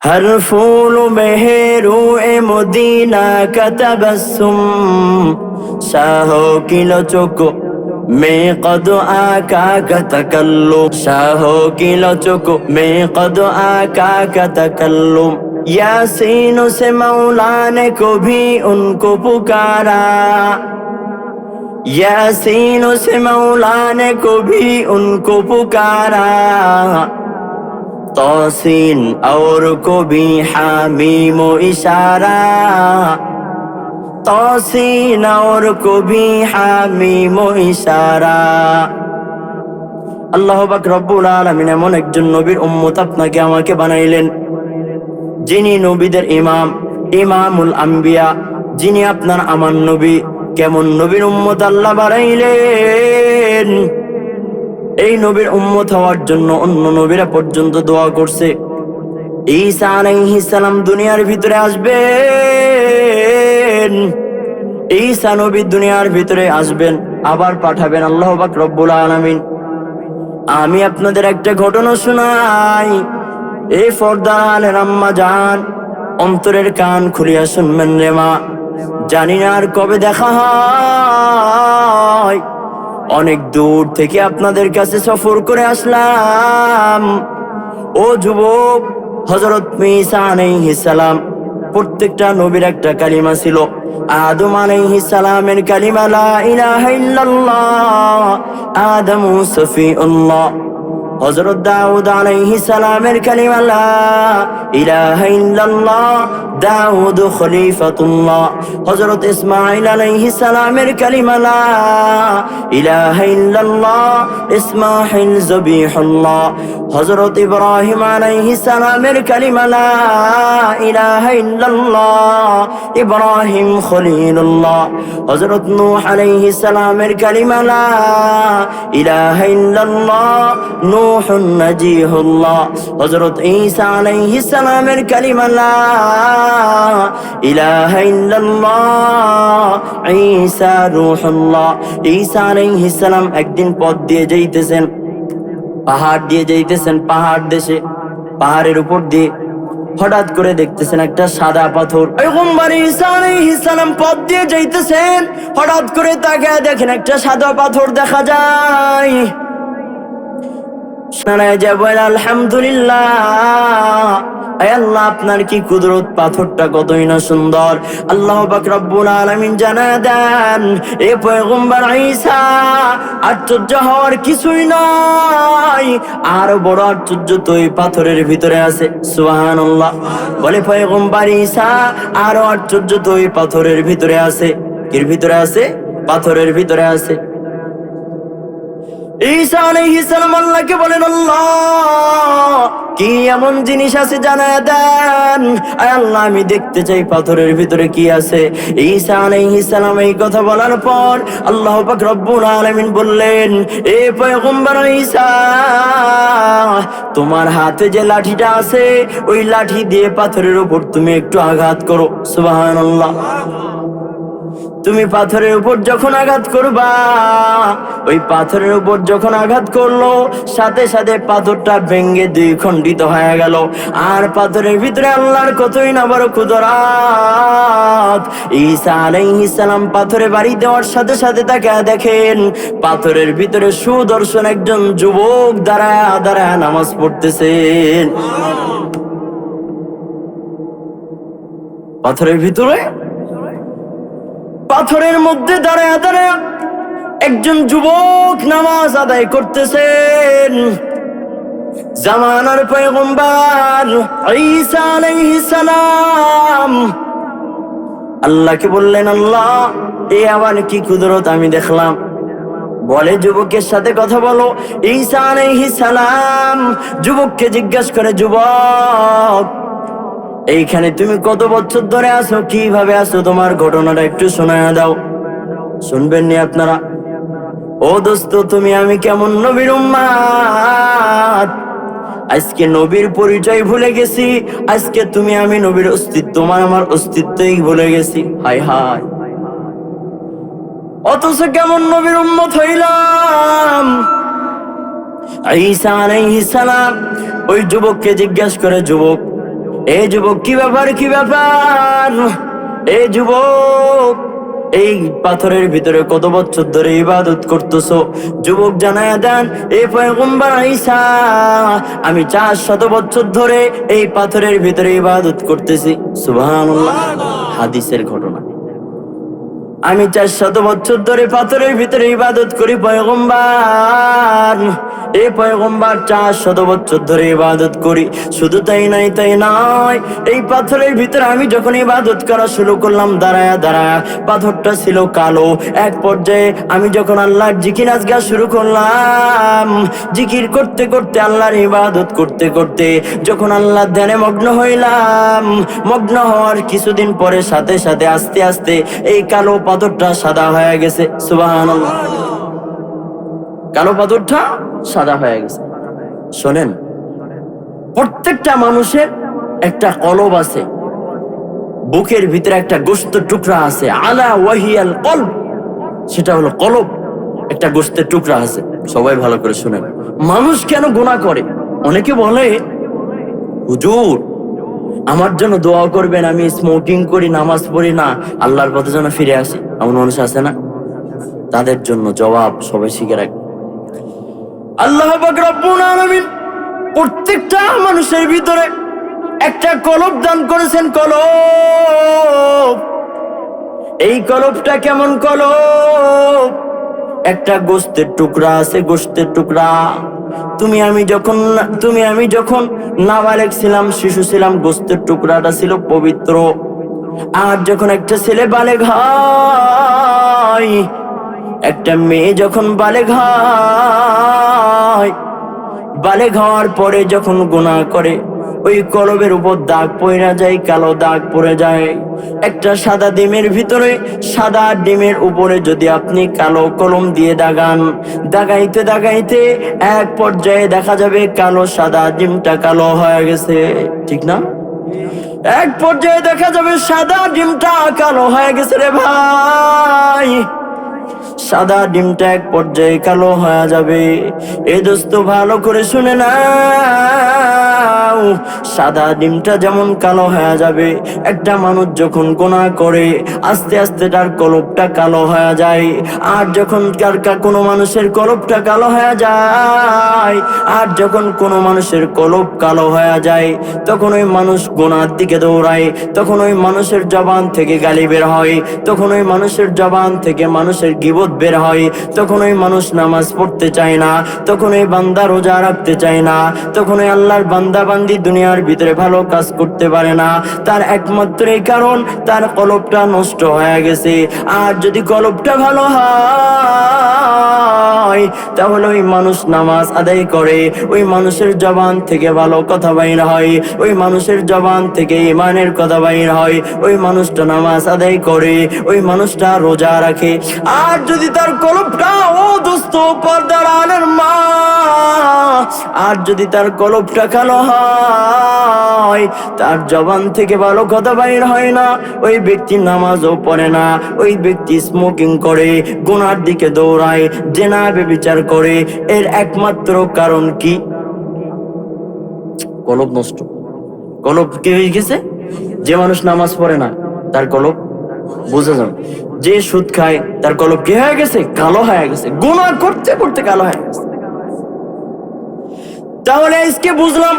हर फूल में रूए मदीना का तबस्सुम शाहों की लचको में कद आका का तकल्लुम शाहों की लचको में कद आका का तकल्लुम यासीन से मौला ने को भी उनको पुकारा यासीन से मौला ने को भी उनको पुकारा तौसीन और को भी हामीम इशारा तौसीन और को भी हामीम इशारा। আল্লাহ পাক রব্বুল আলামিন এমন একজন নবীর উম্মত আপনাকে আমাকে বানাইলেন যিনি নবীদের ইমাম, ইমামুল আম্বিয়া, যিনি আপনার আমার নবী। কেমন নবীর উম্মত আল্লাহ বানাইলেন! এই নবীর উম্মত হওয়ার জন্য অন্য নবীরা পর্যন্ত দোয়া করছে। ঈসা আলাইহিস সালাম দুনিয়ার ভিতরে আসবেন, ঈসা নবী দুনিয়ার ভিতরে আসবেন, আবার পাঠাবেন আল্লাহ পাক রব্বুল আলামিন। আমি আপনাদের একটা ঘটনা শোনাই। এই পর্দার আলের আম্মা জান, অন্তরের কান খুলিয়া শুনবেন রে মা। জানি না আর কবে দেখা হয়। অনেক দূর থেকে আপনাদের কাছে সফর করে আসলাম। ও যুবক, হযরত ঈসা আলাইহিস সালাম, প্রত্যেকটা নবীর একটা কালিমা ছিল। আদম আলাইহিস সালামের কালিমা লা ইলাহা ইল্লাল্লাহ, আদম সফিউল্লাহ। হযরত দাউদ আলাইহিস সালামের কালিমা লা ইলাহা ইল্লাল্লাহ, দাউদ খলিফাতুল্লাহ। হযরত ইসমাঈল আলাইহিস সালামের কালিমা লা ইলাহা ইল্লাল্লাহ, ইসমাঈল যবিহুল্লাহ। হযরত ইব্রাহিম আলাইহিস সালামের কালিমা লা ইলাহা ইল্লাল্লাহ, ইব্রাহিম খলিলুল্লাহ। হযরত নূহ আলাইহিস সালামের কালিমা লা ইলাহা ইল্লাল্লাহ, নূহুন নাজিহুল্লাহ। হযরত ঈসা আলাইহিস সালামের কালিমা লা ইলাহা ইল্লাল্লাহ, ঈসা রূহুল্লাহ। ঈসা আলাইহিস সালাম একদিন পথ দিয়ে যাইতেছেন, পাহাড় দিয়ে যাইতেছেন, পাহাড় দেশে, পাহাড়ের উপর দিয়ে হঠাৎ করে দেখতেছেন একটা সাদা পাথর। পয়গম্বর ঈসা আলাইহিস সালাম পথ দিয়ে যাইতেছেন, হঠাৎ করে তাকায় দেখেন একটা সাদা পাথর দেখা যায়। শোনায় যায় বলেন আলহামদুলিল্লাহ, আয় আল্লাহ আপনার কি কুদরত, পাথরটা কতই না সুন্দর। আল্লাহ পাক রব্বুল আলামিন জানায় দেন, এ পয়গম্বর ঈসা, আশ্চর্য হওয়ার কিছুই নাই, আরো বড় আশ্চর্য তো এই পাথরের ভিতরে আছে। সুবহানাল্লাহ। বলে পয়গম্বর ঈসা, আরো আশ্চর্য তো এই পাথরের ভিতরে আছে। এর ভিতরে আছে? পাথরের ভিতরে আছে। ঈসা আলাইহিস সালাম আল্লাহকে বলেন, আল্লাহ কি এমন জিনিস আছে জানায় দেন, আয় আল্লাহ আমি দেখতে চাই পাথরের ভিতরে কি আছে। ঈসা আলাইহিস সালাম এই কথা বলার পর আল্লাহ পাক রব্বুল আলামিন বললেন, এ পয়গম্বর ঈসা, তোমার হাতে যে লাঠিটা আছে ওই লাঠি দিয়ে পাথরের উপর তুমি একটু আঘাত করো। সুবহানাল্লাহ। তুমি পাথরের উপর যখন আঘাত করবা, ওই পাথরের উপর যখন আঘাত করলো, সাথে সাথে পাথরটা ভেঙে দুই খণ্ডিত হয়ে গেল। আর পাথরের ভিতরে আল্লাহর কতই না বড় কুদরত। ঈসা আলাইহিস সালাম পাথরে বাড়ি দেওয়ার সাথে সাথে তাকে দেখেন পাথরের ভিতরে সুদর্শন একজন যুবক দাঁড়ায় দাঁড়ায় নামাজ পড়তেছেন। পাথরের ভিতরে, পাথরের মধ্যে দাঁড়ায় দাঁড়ায় একজন যুবক নামাজ আদায় করতেছেন। জামানার পয়গম্বর ঈসা আলাইহিস সালাম আল্লাহকে বললেন, আল্লাহ এ আমার কি কুদরত আমি দেখলাম। বলে যুবকের সাথে কথা বলো। ঈসা আলাইহিস সালাম যুবককে জিজ্ঞাসা করে, যুবক এইখানে তুমি কত বছর ধরে আছো, কিভাবে আছো, তোমার ঘটনাটা একটু শোনায়া দাও। শুনবেন নি আপনারা? ও দোস্ত, তুমি আমি কেমন নবীর উম্মত, আজকে নবীর পরিচয় ভুলে গেছি। আজকে তুমি আমি নবীর অস্তিত্ব, তোমার আমার অস্তিত্বই ভুলে গেছি। হায় হায়, অথচ কেমন নবীর উম্মত হইলাম। ঈসা আলাইহিস সালাম ওই যুবককে জিজ্ঞাসা করে, যুবক এই যুবক, কি ব্যাপার, কি ব্যাপার? এই যুবক, এই পাথরের ভিতরে কত বছর ধরে ইবাদত করতেছো? যুবক জানায়া দেন, এই পয়গম্বর ঈসা, আমি 400 বছর ধরে এই পাথরের ভিতরে ইবাদত করতেছি। সুবহানাল্লাহ, হাদিসের ঘটনা। আমি 400 বছর ধরে পাথরের ভিতরে ইবাদত করি পয়গম্বর। এই পয়গম্বর 400 বছর ধরে ইবাদত করি। শুধু তাই নয়, এই পাথরের ভিতরে আমি যখন ইবাদত করা শুরু করলাম, দাঁড়ায়া দাঁড়ায়া, পাথরটা ছিল কালো। এক পর্যায়ে আমি যখন আল্লাহর জিকির আজগা শুরু করলাম, জিকির করতে করতে, আল্লাহর ইবাদত করতে করতে যখন আল্লাহর ধ্যানে মগ্ন হইলাম, মগ্ন হওয়ার কিছুদিন পরে সাথে সাথে আস্তে আস্তে এই কালো পাথরটা সাদা হয়ে গেছে। সুবহানাল্লাহ, কালো পাথরটা সাদা হয়ে গেছে। শোনেন, প্রত্যেকটা মানুষের একটা কলব আছে, বুকের ভিতরে একটা গোশতের টুকরা আছে। আলা ওয়াহিয়াল কলব, সেটা হলো কলব, একটা গোশতের টুকরা আছে। সবাই ভালো করে শুনেন। মানুষ কেন গুনাহ করে? অনেকে বলে, হুজুর আমার জন্য দোয়া করবেন, আমি স্মোকিং করি, নামাজ পড়ি না, আল্লাহর পথে যেন ফিরে আসি। এমন মানুষ আছে না? তাদের জন্য জবাব সবাই শিখে রাখবে। আল্লাহ পাক রব্বুল আলামিন প্রত্যেকটা মানুষের ভিতরে একটা কলব দান করেছেন। কলব, এই কলবটা কেমন কলব? একটা গোশতের টুকরা আছে, গোশতের টুকরা। তুমি আমি যখন নাবালেগ ছিলাম, শিশু ছিলাম, গোশতের টুকরাটা ছিল পবিত্র। আর যখন একটা ছেলে বালেগ হয়, একটা মেয়ে যখন বালেগ হয়, বালেগ হওয়ার পরে যখন গুনাহ করে, ওই কলবের উপর দাগ পড়ে যায়, কালো দাগ পড়ে যায়। একটা সাদা ডিমের ভিতরে, সাদা ডিমের উপরে যদি আপনি কালো কলম দিয়ে দাগান, দাগাইতে দাগাইতে এক পর্যায়ে দেখা যাবে কালো সাদা ডিমটা কালো হয়ে গেছে। ঠিক না? এক পর্যায়ে দেখা যাবে সাদা ডিমটা কালো হয়ে গেছে রে ভাই। সাদা ডিমটা এক পর্যায়ে কালো হয়ে যাবে। এ দোস্ত ভালো করে শুনে নাও, সাদা ডিমটা যেমন কালো হয়ে যাবে, একটা মানুষ যখন গুনাহ করে আস্তে আস্তে তার কলবটা কালো হয়ে যায়। আর যখন কোনো মানুষের কলবটা কালো হয়ে যায়, আর যখন কোনো মানুষের কলব কালো হয়ে যায়, তখন ওই মানুষ গুনার দিকে দৌড়ায়। তখন ওই মানুষের জবান থেকে গালি বের হয়, তখন ওই মানুষের জবান থেকে মানুষের গীবত বের হয়, তখন ওই মানুষ নামাজ পড়তে চায় না, তখন ওই বান্দা রোজা রাখতে চায় না, তখন ওই আল্লাহর বান্দা বান্দি দুনিয়ার ভিতরে ভালো কাজ করতে পারে না। তার একমাত্র কারণ তার কলবটা নষ্ট হয়ে গেছে। আর যদি কলবটা ভালো হয়, তাহলে ওই মানুষ নামাজ আদায় করে, ওই মানুষের জবান থেকে ভালো কথা বাইর হয়, ওই মানুষের জবান থেকে ঈমানের কথা বাইর হয়, ওই মানুষটা নামাজ আদায় করে, ওই মানুষটা রোজা রাখে। আর যদি তার কলবটা, ও দোস্ত পর্দার আলের মা, আর যদি তার কলবটা কালো হয়, তার জবান থেকে ভালো কথা বাইর হয় না, ওই ব্যক্তি নামাজও পড়ে না, ওই ব্যক্তি স্মোকিং করে, গুনার দিকে দৌড়ায়, জেনা ব্যভিচার করে। এর একমাত্র কারণ কি? কলব নষ্ট। কলব কি হয়ে গেছে? যে মানুষ নামাজ পড়ে না তার কলব, বুঝে যান, যে সুদ খায় তার কলব কি হয়ে গেছে? কালো হয়ে গেছে। গুনাহ করতে করতে কালো হয়ে গেছে। তাহলে আজকে বুঝলাম,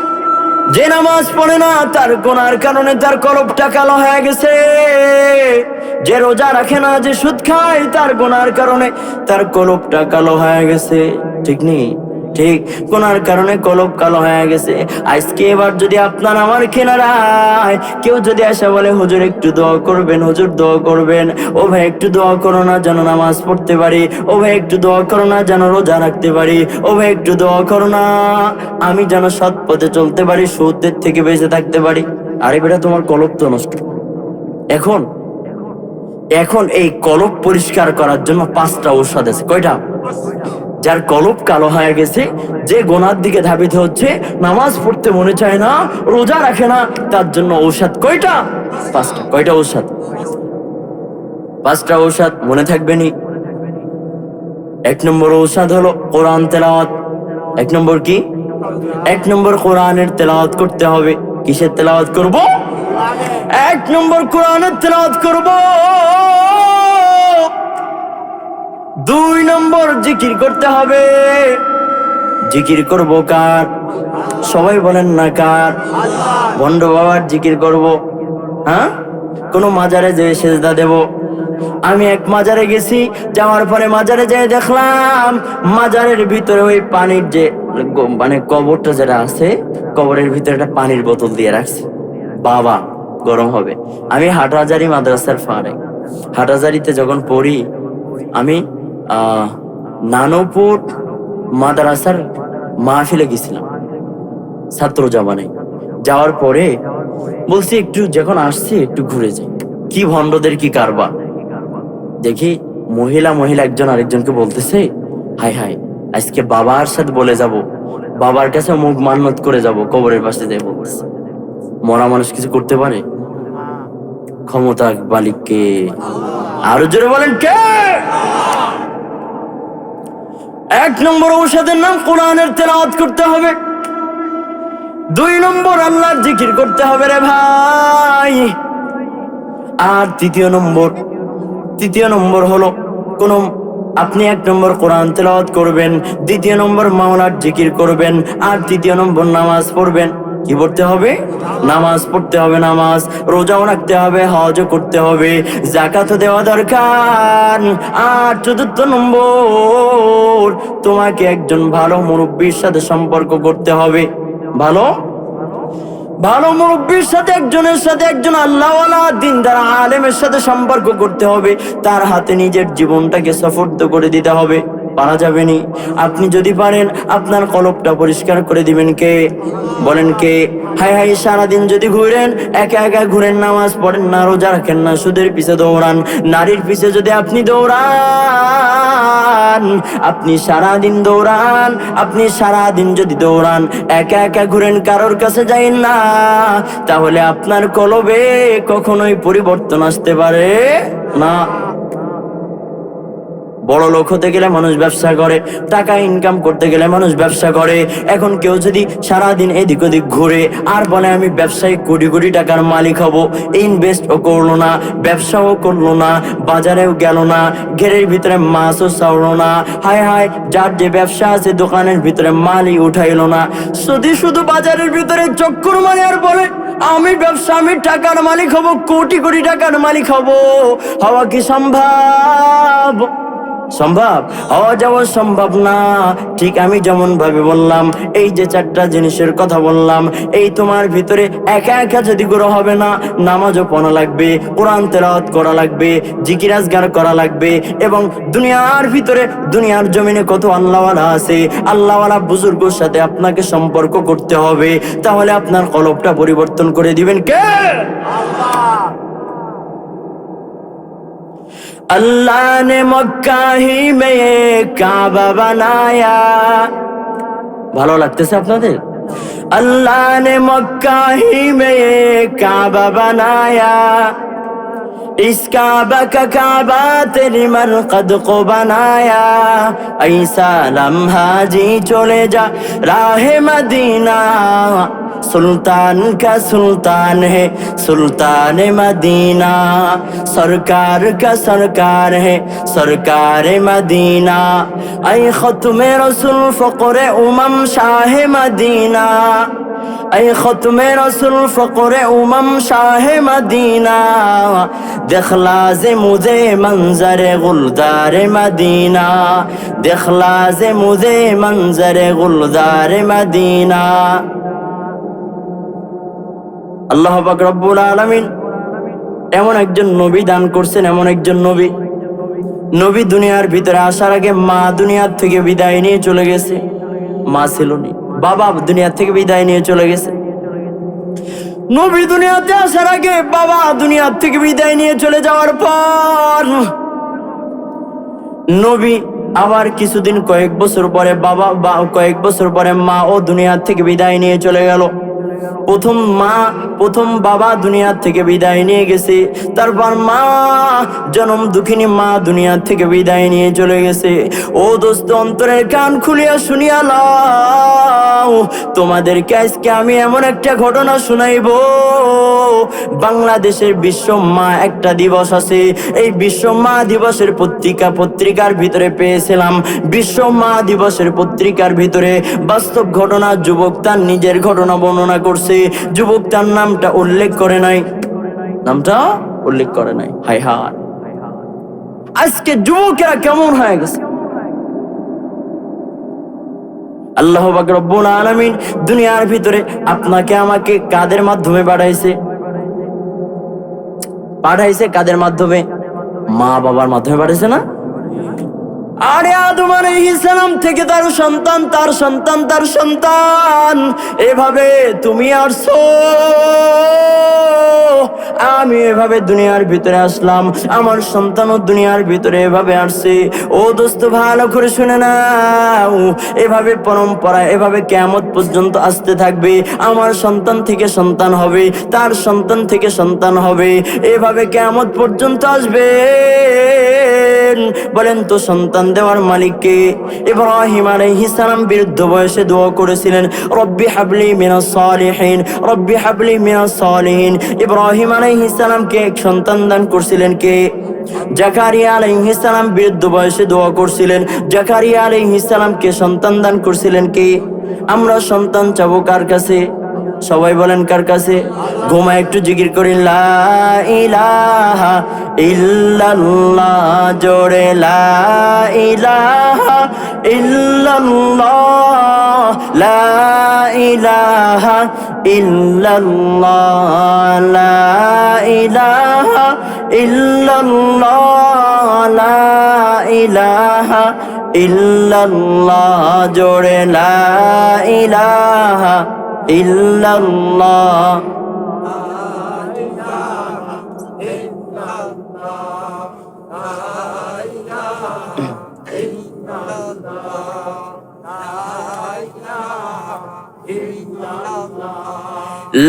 যে নামাজ পড়ে না তার গুনার কারণে তার কলবটা কালো হয়ে গেছে। যে রোজা রাখে না, যে সুদ খায়, তার গুনার কারণে তার কলবটা কালো হয়ে গেছে। ঠিক নেই? ঠিক, গুনার কারণে কলব কালো হয়ে গেছে। আজকে এবার যদি আপনার আমার কিনারায় কেউ যদি এসে বলে, হুজুর একটু দোয়া করবেন, হুজুর দোয়া করবেন, ও ভাই একটু দোয়া করো না যেন নামাজ পড়তে পারি, ও ভাই একটু দোয়া করো না যেন রোজা রাখতে পারি, ও ভাই একটু দোয়া করো না আমি যেন সৎ পথে চলতে পারি, সুদের থেকে বেঁচে থাকতে পারি। আরে বেটা, তোমার কলব তো নষ্ট। এখন এই কলব পরিষ্কার করার জন্য 5টা ঔষধ আছে। কয়টা? যার কলব কালো হয়ে গেছে, যে গুনার দিকে ধাবিত হচ্ছে, নামাজ পড়তে মনে চায় না, রোজা রাখে না, তার জন্য ঔষধ কয়টা? 5টা। কয়টা ঔষধ? 5টা ঔষধ মনে থাকবে নি? 1 নম্বর ঔষধ হলো কোরআন তেলাওয়াত। 1 নম্বর কি? 1 নম্বর কোরআনের তেলাওয়াত করতে হবে। কিসের তেলাওয়াত করব? 1 নম্বর কোরআনের তেলাওয়াত করব। 2 নম্বর জিকির করতে হবে। জিকির করব কার? সবাই বলেন না কার? ভণ্ড বাবার জিকির করব। হ্যাঁ, কোন মাজারে যে সেজদা দেব? আমি এক মাজারে গেছি, যাওয়ার পরে মাজারে যেয়ে দেখলাম মাজারের ভিতরে ওই পানির যে মানে কবরটা যেটা আছে, কবরের ভিতরে একটা পানির বোতল দিয়ে রাখছে। বাবা, গরম হবে। আমি হাটহাজারী মাদ্রাসার ফারেক। হাটহাজারীতে যখন পড়ি, আমি নানুপুর মাদ্রাসার মাহফিলে গেছিলাম ছাত্র জামানে। যাওয়ার পরে বলছি একটু যখন আসছি একটু ঘুরে যাই, কি ভণ্ডদের কি কারবার। দেখি মহিলা একজন আরেকজনকে বলতেছে, হাই হাই আজকে বাবার সাথে বলে যাব, বাবার কাছে মুখ মান্নত করে যাব। কবরের পাশে যাই বলতেছে। মরা মানুষ কিছু করতে পারে? ক্ষমতা মালিককে। আরো জোরে বলেন কে? 1 নম্বর ঔষধের নাম কোরআনের তেলাওয়াত করতে হবে। 2 নম্বর আল্লাহর জিকির করতে হবে রে ভাই। আর তৃতীয় নম্বর হলো আপনি 1 নম্বর কোরআন তেলাওয়াত করবেন, 2 নম্বর মাওলার জিকির করবেন, আর 3 নম্বর নামাজ পড়বেন। কি পড়তে হবে? নামাজ পড়তে হবে। নামাজ, রোজাও রাখতে হবে, হজও করতে হবে, যাকাতও দেওয়া দরকার। আর 4 নম্বর, তোমাকে একজন ভালো মুরব্বির সাথে সম্পর্ক করতে হবে। ভালো মুরব্বির সাথে, একজন আল্লাহওয়ালা দিনদার আলেমের সাথে সম্পর্ক করতে হবে। তার হাতে নিজের জীবনটাকে সুপর্দ করে দিতে হবে। পারা যাবে নি? আপনি যদি পারেন আপনার কলবটা পরিষ্কার করে দিবেন কে? বলেন কে? হাই সারাদিন যদি ঘুরেন, একা ঘুরেন, নামাজ পড়েন না, রোজা রাখেন না, সুদের পিছে দৌড়ান, নারীর পিছে যদি আপনি দৌড়ান, আপনি সারাদিন যদি দৌড়ান, একা ঘুরেন, কারোর কাছে যাইন না, তাহলে আপনার কলবে কখনোই পরিবর্তন আসতে পারে না। বড় লোক হতে গেলে মানুষ ব্যবসা করে, টাকা ইনকাম করতে গেলে মানুষ ব্যবসা করে। এখন কেউ যদি সারাদিন এদিক ওদিক ঘুরে আর বলে আমি ব্যবসায়ী কোটি টাকার মালিক হব, ইনভেস্টও করলো না, ব্যবসাও করলো না, বাজারেও গেল না, ঘেরের ভিতরে মাছও ছাড়লো না, হায় যার যে ব্যবসা আছে দোকানের ভিতরে মালই উঠাইলো না, শুধু বাজারের ভিতরে চক্কর মারে আর বলে আমি ব্যবসা, আমি টাকার মালিক হব, কোটি টাকার মালিক হব। হওয়া কি সম্ভব? হওয়া যাওয়া সম্ভব না। ঠিক আমি যেমন ভাবে বললাম, এই যে 4টা জিনিসের কথা বললাম, এই তোমার ভিতরে একা যদি গুলো হবে না। নামাজও পড়া লাগবে, কোরআন তেলাওয়াত করা লাগবে, জিকির আজগার করা লাগবে, এবং দুনিয়ার জমিনে কত আল্লাহওয়ালা আছে, আল্লাহওয়ালা বুজুর্গের সাথে আপনাকে সম্পর্ক করতে হবে। তাহলে আপনার কলবটা পরিবর্তন করে দিবেন কে? আল্লাহ। अल्लाह ने मक्का ही में ये काबा बनाया। ভালো লাগতেছে আপনাদের? अल्लाह ने मक्का ही में ये काबा बनाया, इस काबा का काबा तेरी मरकद को बनाया, ऐसा लम्हा जी चले जा राहे मदीना, सुल्तान का सुल्तान है सुल्तान मदीना, सरकार का सरकार है सरकार मदीना, ऐ खत्मे रसूल फक़रे उमम शाह मदीना, ऐ खत्मे रसूल फक़रे उमम शाह मदीना, दिखला जे मुझे मंजर गुलजार मदीना, दिखला जे मुझे मंजर गुलजार मदीना। আল্লাহ পাক রব্বুল আলামিন এমন একজন নবী দান করছেন, এমন একজন নবী দুনিয়ার ভিতরে আসার আগে মা দুনিয়ার থেকে বিদায় নিয়ে চলে গেছে। মা ছিল না, বাবা দুনিয়ার থেকে বিদায় নিয়ে চলে গেছে। নবী দুনিয়াতে আসার আগে বাবা দুনিয়ার থেকে বিদায় নিয়ে চলে যাওয়ার পর নবী আবার কিছুদিন কয়েক বছর পরে মা ও দুনিয়ার থেকে বিদায় নিয়ে চলে গেল। প্রথম বাবা দুনিয়া থেকে বিদায় নিয়ে গেছে, তারপর মা জনম দুঃখিনী মা দুনিয়া থেকে বিদায় নিয়ে চলে গেছে। ও দোস্ত, অন্তরের কান খুলিয়া শুনিয়া লাও, তোমাদেরকে আজকে আমি এমন একটা ঘটনা শুনাইব। বাংলাদেশের বিশ্ব মা একটা দিবস আছে, এই বিশ্ব মা দিবসের পত্রিকার ভিতরে পেয়েছিলাম। বিশ্ব মা দিবসের পত্রিকার ভিতরে বাস্তব ঘটনা, যুবক তার নিজের ঘটনা বর্ণনা করছে। যুবক তার নামটা উল্লেখ করে নাই, হায় হায়, আজকে যুবকেরা কেমন হয়ে গেছে। আল্লাহ পাক রব্বুল আলামিন দুনিয়ার ভিতরে আপনাকে আমাকে কাদের মাধ্যমে পাঠাইছে কাদের মাধ্যমে? মা বাবার মাধ্যমে পাঠাইছে না? আরে আদম আলাইহিস সালাম থেকে তার সন্তান এভাবে তুমি আসছো, আমি এভাবে দুনিয়ার ভিতরে আসলাম, আমার সন্তানও দুনিয়ার ভিতরে এভাবে আসছে। ও দোস্ত, ভালো করে শুনে নাও, এভাবে পরম্পরা এভাবে কিয়ামত পর্যন্ত আসতে থাকবে। আমার সন্তান থেকে সন্তান হবে, তার সন্তান থেকে সন্তান হবে, এভাবে কিয়ামত পর্যন্ত আসবে। বলেন তো সন্তান দেওয়ার মালিক কে? ইব্রাহিম আলাইহিস সালাম বৃদ্ধ বয়সে দোয়া করেছিলেন, রব্বি হাবলি মিনাস সালিহিন, রব্বি হাবলি মিনাস সালিহিন। ইব্রাহিম আলাইহিস সালামকে এক সন্তান দান করছিলেন কে? জাকারিয়া আলাইহিস সালাম বৃদ্ধ বয়সে দোয়া করছিলেন, জাকারিয়া আলাইহিস সালামকে সন্তান দান করছিলেন কে? আমরা সন্তান চাবো কার কাছে? সবাই বলেন কার কাছে? ঘুমা একটু জিকির করি, লা ইলাহা ইল্লাল্লাহ, জোরে লা ইলাহা ইল্লাল্লাহ, লা ইলাহা ইল্লাল্লাহ, লা ইলাহা ইল্লাল্লাহ, লা ইলাহা ইল্লাল্লাহ, জোরে লা ইলাহা ইল্লাল্লাহ।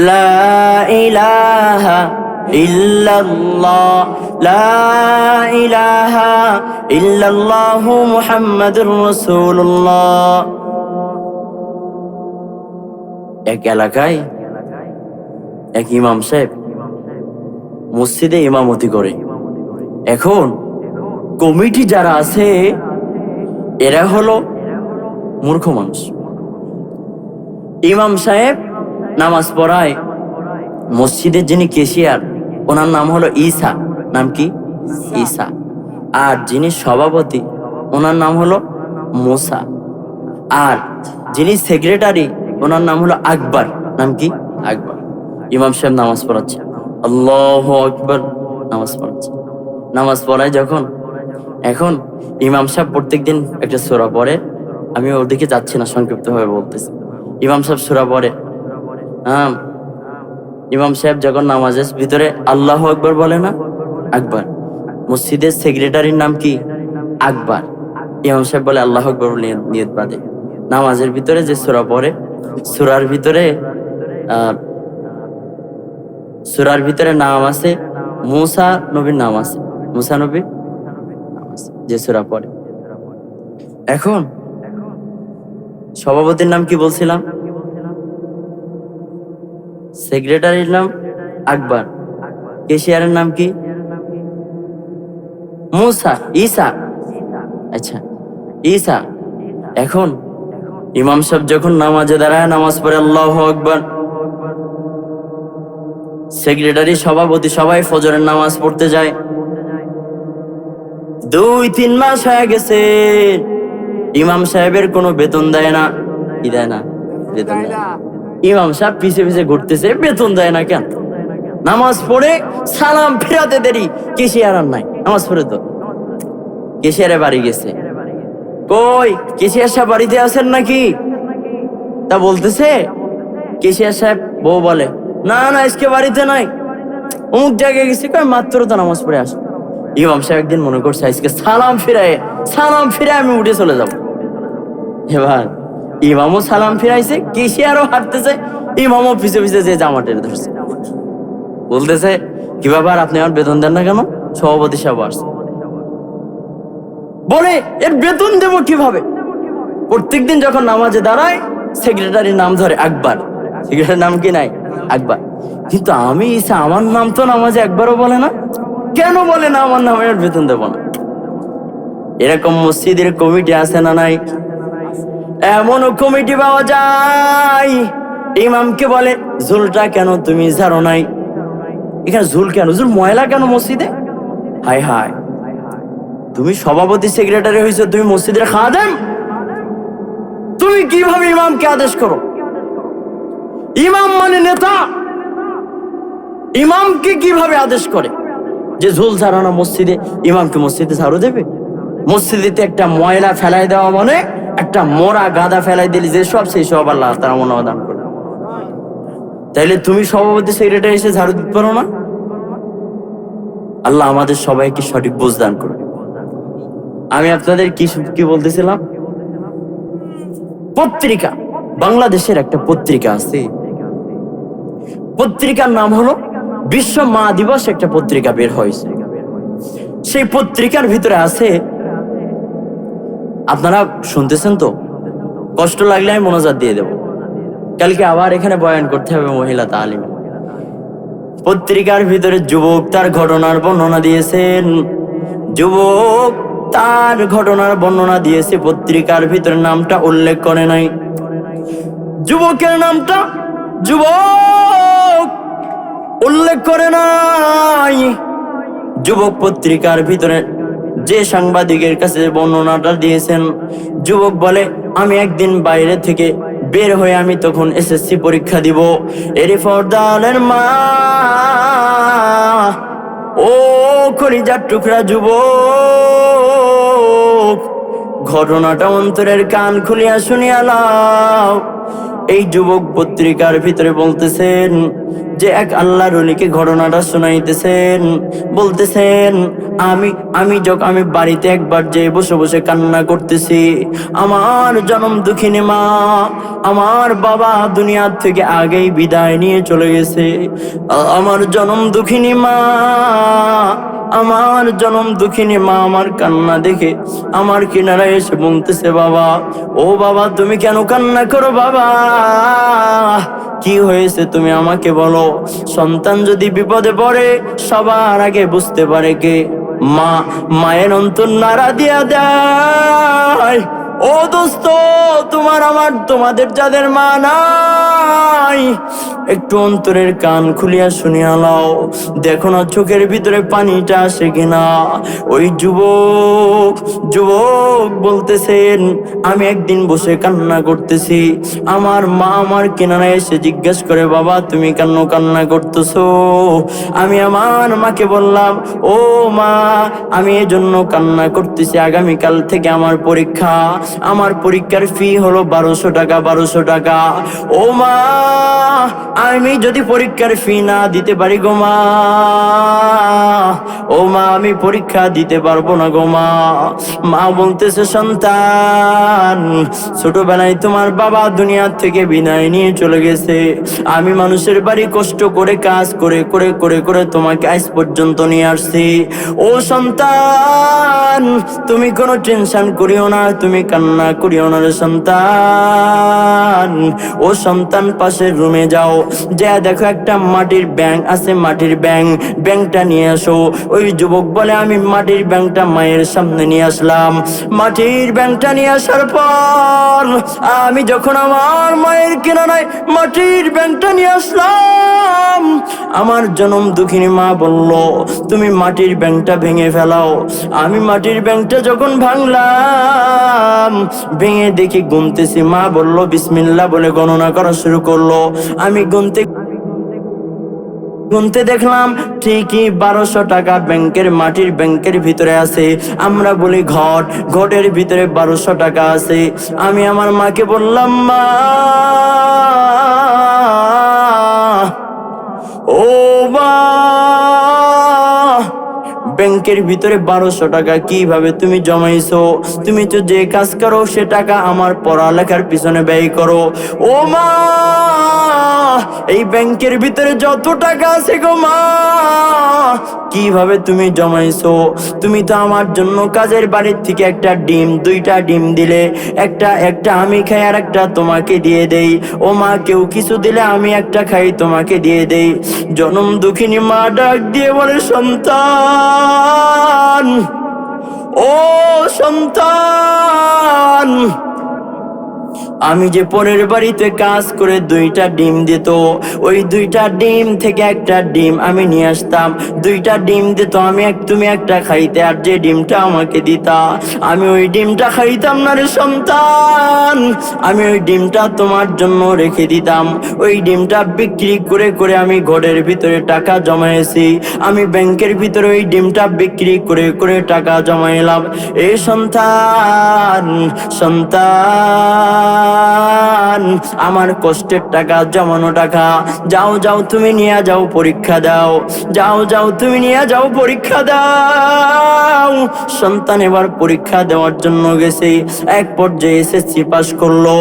লা ইলাহা ইল্লাল্লাহ, লা ইলাহা ইল্লাল্লাহু মুহাম্মাদুর রাসূলুল্লাহ। এক এলাকায় এক ইমাম সাহেব মসজিদে ইমামতি করে। এখন কমিটি যারা আছে এরা হলো মূর্খ মানুষ। ইমাম সাহেব নামাজ পড়ায়, মসজিদের যিনি কেশিয়ার ওনার নাম হলো ঈসা, নাম কি? ঈসা। আর যিনি সভাপতি ওনার নাম হলো মুসা। আর যিনি সেক্রেটারি ওনার নাম হলো আকবর, নাম কি? আকবর। ইমাম সাহেব নামাজ পড়াচ্ছে, আল্লাহু আকবার, নামাজ পড়ায় যখন, এখন ইমাম সাহেব প্রত্যেকদিন একটা সূরা পড়ে। আমি ওদিকে যাচ্ছি না, সংক্ষিপ্ত ভাবে বলতেছি। ইমাম সাহেব সূরা পড়ে। ইমাম সাহেব যখন নামাজের ভিতরে আল্লাহু আকবার বলে না, আকবর। মসজিদের সেক্রেটারির নাম কি? আকবর। ইমাম সাহেব বলে আল্লাহু আকবার বলে নিয়ত বাঁধে। নামাজের ভিতরে যে সূরা পড়ে, সূরার ভিতরে নাম আছে, মুসা নবীর নাম আছে, মুসা নবীর নাম আছে যে সূরা পড়ে। এখন সভাপতির নাম কি বলছিলাম? সেক্রেটারির নাম আকবর, কেশিয়ারের নাম কি? মুসা, ঈসা। আচ্ছা, ঈসা। এখন ইমাম সাহেব যখন নামাজে দাঁড়ায়, নামাজ পড়ে আল্লাহু আকবার, সেক্রেটারি সভাপতি সবাই ফজরের নামাজ পড়তে যায়। 2-3 মাস হয়ে গেছে, ইমাম সাহেবের কোনো বেতন দেয় না। কি দেয় না? বেতন দেয় না। ইমাম সাহেব পিছে পিছে ঘুরতেছে, বেতন দেয় না কেন? নামাজ পড়ে সালাম ফেরাতে দেরি, কেশিয়ার আর নাই। নামাজ পড়ে তো কেশিয়ারে বাড়ি গেছে। কই কেশিয়ার সাহেব বাড়িতে আছেন নাকি? তা বলতেছে কেশিয়ার সাহেব, বউ বলে না না আজকে বাড়িতে নাই, অমুক জায়গায় গেছে। কয় মাত্র তো নামাজ পড়ে আসে। ইমাম সাহেব একদিন মনে করছে আজকে সালাম ফিরায় আমি উঠে চলে যাব। এবার ইমামও সালাম ফিরাইছে, কেশিয়ারও হাঁটতেছে, ইমামও পিছে পিছে যে জামা টেনে ধরছে, বলতেছে কি ব্যাপার, আপনি আমার বেতন দেন না কেন? সভাপতি সাহেব আসছে, বলে এর বেতন দেবো কিভাবে? প্রত্যেকদিন যখন নামাজে দাঁড়ায় সেক্রেটারির নাম ধরে আকবর, সেক্রেটারির নাম কি নাই? আকবর। কিন্তু আমি ইসা আমার নাম তো নামাজে একবারও বলে না, কেন বলে না আমার নামে এর বেতন দেবো না? এরকম মসজিদের কমিটি আছে না নাই? এমনও কমিটি পাওয়া যায় ইমামকে বলে ঝুলটা কেন তুমি ঝাড়ো নাই? এখানে ঝুল কেন, ঝুল ময়লা কেন মসজিদে? হায় হায়, তুমি সভাপতি সেক্রেটারি হয়েছো, তুমি মসজিদের খাদেম, তুমি কিভাবে ইমামকে আদেশ করো? ইমাম মানে নেতা, ইমামকে কিভাবে আদেশ করে যে ঝুল ঝাড়ানো মসজিদে? ইমামকে মসজিদে ঝাড়ু দেবে? মসজিদেতে একটা ময়লা ফেলাই দেওয়া মানে একটা মোরা গাদা ফেলাই দিলে যে সব সেই সব আল্লাহ তারা মনোদান করে। তাইলে তুমি সভাপতি সেক্রেটারি এসে ঝাড়ু দিতে পারো না? আল্লাহ আমাদের সবাইকে সঠিক বুঝ দান করুন। আমি আপনাদের কি বলতেছিলাম, পত্রিকা, বাংলাদেশের একটা পত্রিকা আছে, পত্রিকার নাম হলো বিশ্ব মা দিবস, একটা পত্রিকা বের হয়েছে। সেই পত্রিকার ভিতরে আছে, আপনারা শুনতেছেন তো, কষ্ট লাগলে আমি মোনাজাত দিয়ে দেব, কালকে আবার এখানে বয়ান করতে হবে মহিলা তালিম। পত্রিকার ভিতরে যুবক তার ঘটনার বর্ণনা দিয়েছেন, যুবক তার ঘটনার বর্ণনা দিয়েছে, পত্রিকার ভিতরে নামটা উল্লেখ করে নাই, যুবকের নামটা যুবক উল্লেখ করে নাই। যুবক পত্রিকার ভিতরে যে সাংবাদিকের কাছে বর্ণনাটা দিয়েছেন, যুবক বলে আমি একদিন বাইরে থেকে বের হয়ে আমি তখন এসএসসি পরীক্ষা দিব, এরই পর্দালের মা ও কলিজার টুকরা যুবক, ঘটনাটা অন্তরের কান খুলিয়া শুনিয়া লাও। এই যুবক পত্রিকার ভিতরে বলতেছেন যে এক আল্লাহর ওলিকে ঘটনাটা শোনাইতেছেন, বলতেছেন আমি বাড়িতে একবার যে বসে বসে কান্না করতেছি, আমার জনম দুঃখিনী মা, আমার বাবা দুনিয়ার থেকে আগেই বিদায় নিয়ে চলে গেছে, আমার জনম দুঃখিনী মা, আমার জনম দুঃখিনী মা আমার কান্না দেখে আমার কিনারায় এসে বলতেছে বাবা, ও বাবা তুমি কেন কান্না করো বাবা, কি হয়েছে তুমি আমাকে বলো। সন্তান যদি বিপদে পড়ে সবার আগে বুঝতে পারে কে? মা। মায়ের অন্তর নাড়া দিয়া দেয়। ও দোস্ত, তোমার আমার তোমাদের যাদের মা নাই, একটু অন্তরের কান খুলিয়া শুনিয়া লাও, দেখো না চোখের ভিতরে পানিটা আসে কিনা। ওই যুবক বলতেছেন আমি একদিন বসে কান্না করতেছি, আমার মা আমার কিনারায় এসে জিজ্ঞেস করে বাবা তুমি কেন কান্না করতেছো? আমি আমার মাকে বললাম ও মা, আমি এই জন্য কান্না করতেছি, আগামীকাল থেকে আমার পরীক্ষা, আমার পরীক্ষার ফি হলো 1200 টাকা, 1200 টাকা। ও মা, আমি যদি পরীক্ষার ফি না দিতে পারি গো মা, ও মা আমি পরীক্ষা দিতে পারবো না গো মা। মা বলতেছে সন্তান, ছোটবেলায় তোমার বাবা দুনিয়া থেকে বিদায় নিয়ে চলে গেছে, আমি মানুষের বাড়ি কষ্ট করে কাজ করে করে করে করে তোমাকে আজ পর্যন্ত নিয়ে আসছি। ও সন্তান তুমি কোনো টেনশন করিও না, তুমি কান্না করিও না রে সন্তান। ও সন্তান পাশের রুমে যাও, যা দেখো একটা মাটির ব্যাঙ আছে, মাটির ব্যাঙটা নিয়ে আসো। ওই যুবক বলে আমি মাটির ব্যাঙটা মায়ের সামনে নিয়ে আসলাম। মাটির ব্যাঙটা নিয়ে আসার পর আমি যখন আমার মায়ের কিনারায় মাটির ব্যাঙটা নিয়ে আসলাম, আমার জনম দুঃখিনী মা বলল তুমি মাটির ব্যাঙটা ভেঙে ফেলাও। আমি মাটির ব্যাঙটা যখন ভাঙলাম, ভেঙে দেখি গুনতেছি, মা বলল বিসমিল্লাহ বলে গণনা করা শুরু করলো। আমি গুনতে দেখলাম ঠিকই 1200 টাকা মাটির ব্যাংকের ভিতরে আছে। আমরা বলি ঘটের ভিতরে 1200 টাকা আছে। আমি আমার মাকে বললাম মা, ও মা, ব্যাংকের ভিতরে 1200 টাকা কিভাবে তুমি জমাইছো? তুমি তো যে কাজ করো সে টাকা আমার পড়ালেখার পিছনে ব্যয় করো। ও মা, এই ব্যাংকের ভিতরে যত টাকা আছে গো মা, কিভাবে তুমি জমাইছো? তুমি তো আমার জন্য কাজের বাড়ির থেকে একটা ডিম, 2টা ডিম দিলে, একটা একটা আমি খাই আর একটা তোমাকে দিয়ে দেই। ও মা, কেউ কিছু দিলে আমি একটা খাই তোমাকে দিয়ে দেই। জনম দুঃখিনী মা ডাক দিয়ে বলে, সন্তান, ও সন্তান, আমি যে পরের বাড়িতে কাজ করে 2টা ডিম দিত, ওই 2টা ডিম থেকে একটা ডিম আমি নিয়ে আসতাম। 2টা ডিম দিত, তুমি একটা খাইতে, আর যে ডিমটা আমাকে দিতা আমি ওই ডিমটা খাইতাম না রে সন্তান। আমি ওই ডিমটা তোমার জন্য রেখে দিতাম। ওই ডিমটা বিক্রি করে করে আমি ঘরের ভিতরে টাকা জমাইছি। আমি ব্যাংকের ভিতরে ওই ডিমটা বিক্রি করে করে টাকা জমাইলাম। এই সন্তান, সন্তান, আমার কষ্টের টাকা, জমানো টাকা, যাও যাও তুমি নিয়ে যাও, পরীক্ষা দাও, যাও যাও তুমি নিয়ে যাও, পরীক্ষা দাও। সন্তান এবার পরীক্ষা দেওয়ার জন্য গেছে। এক পর্যায়ে এসএসসি পাস করলো।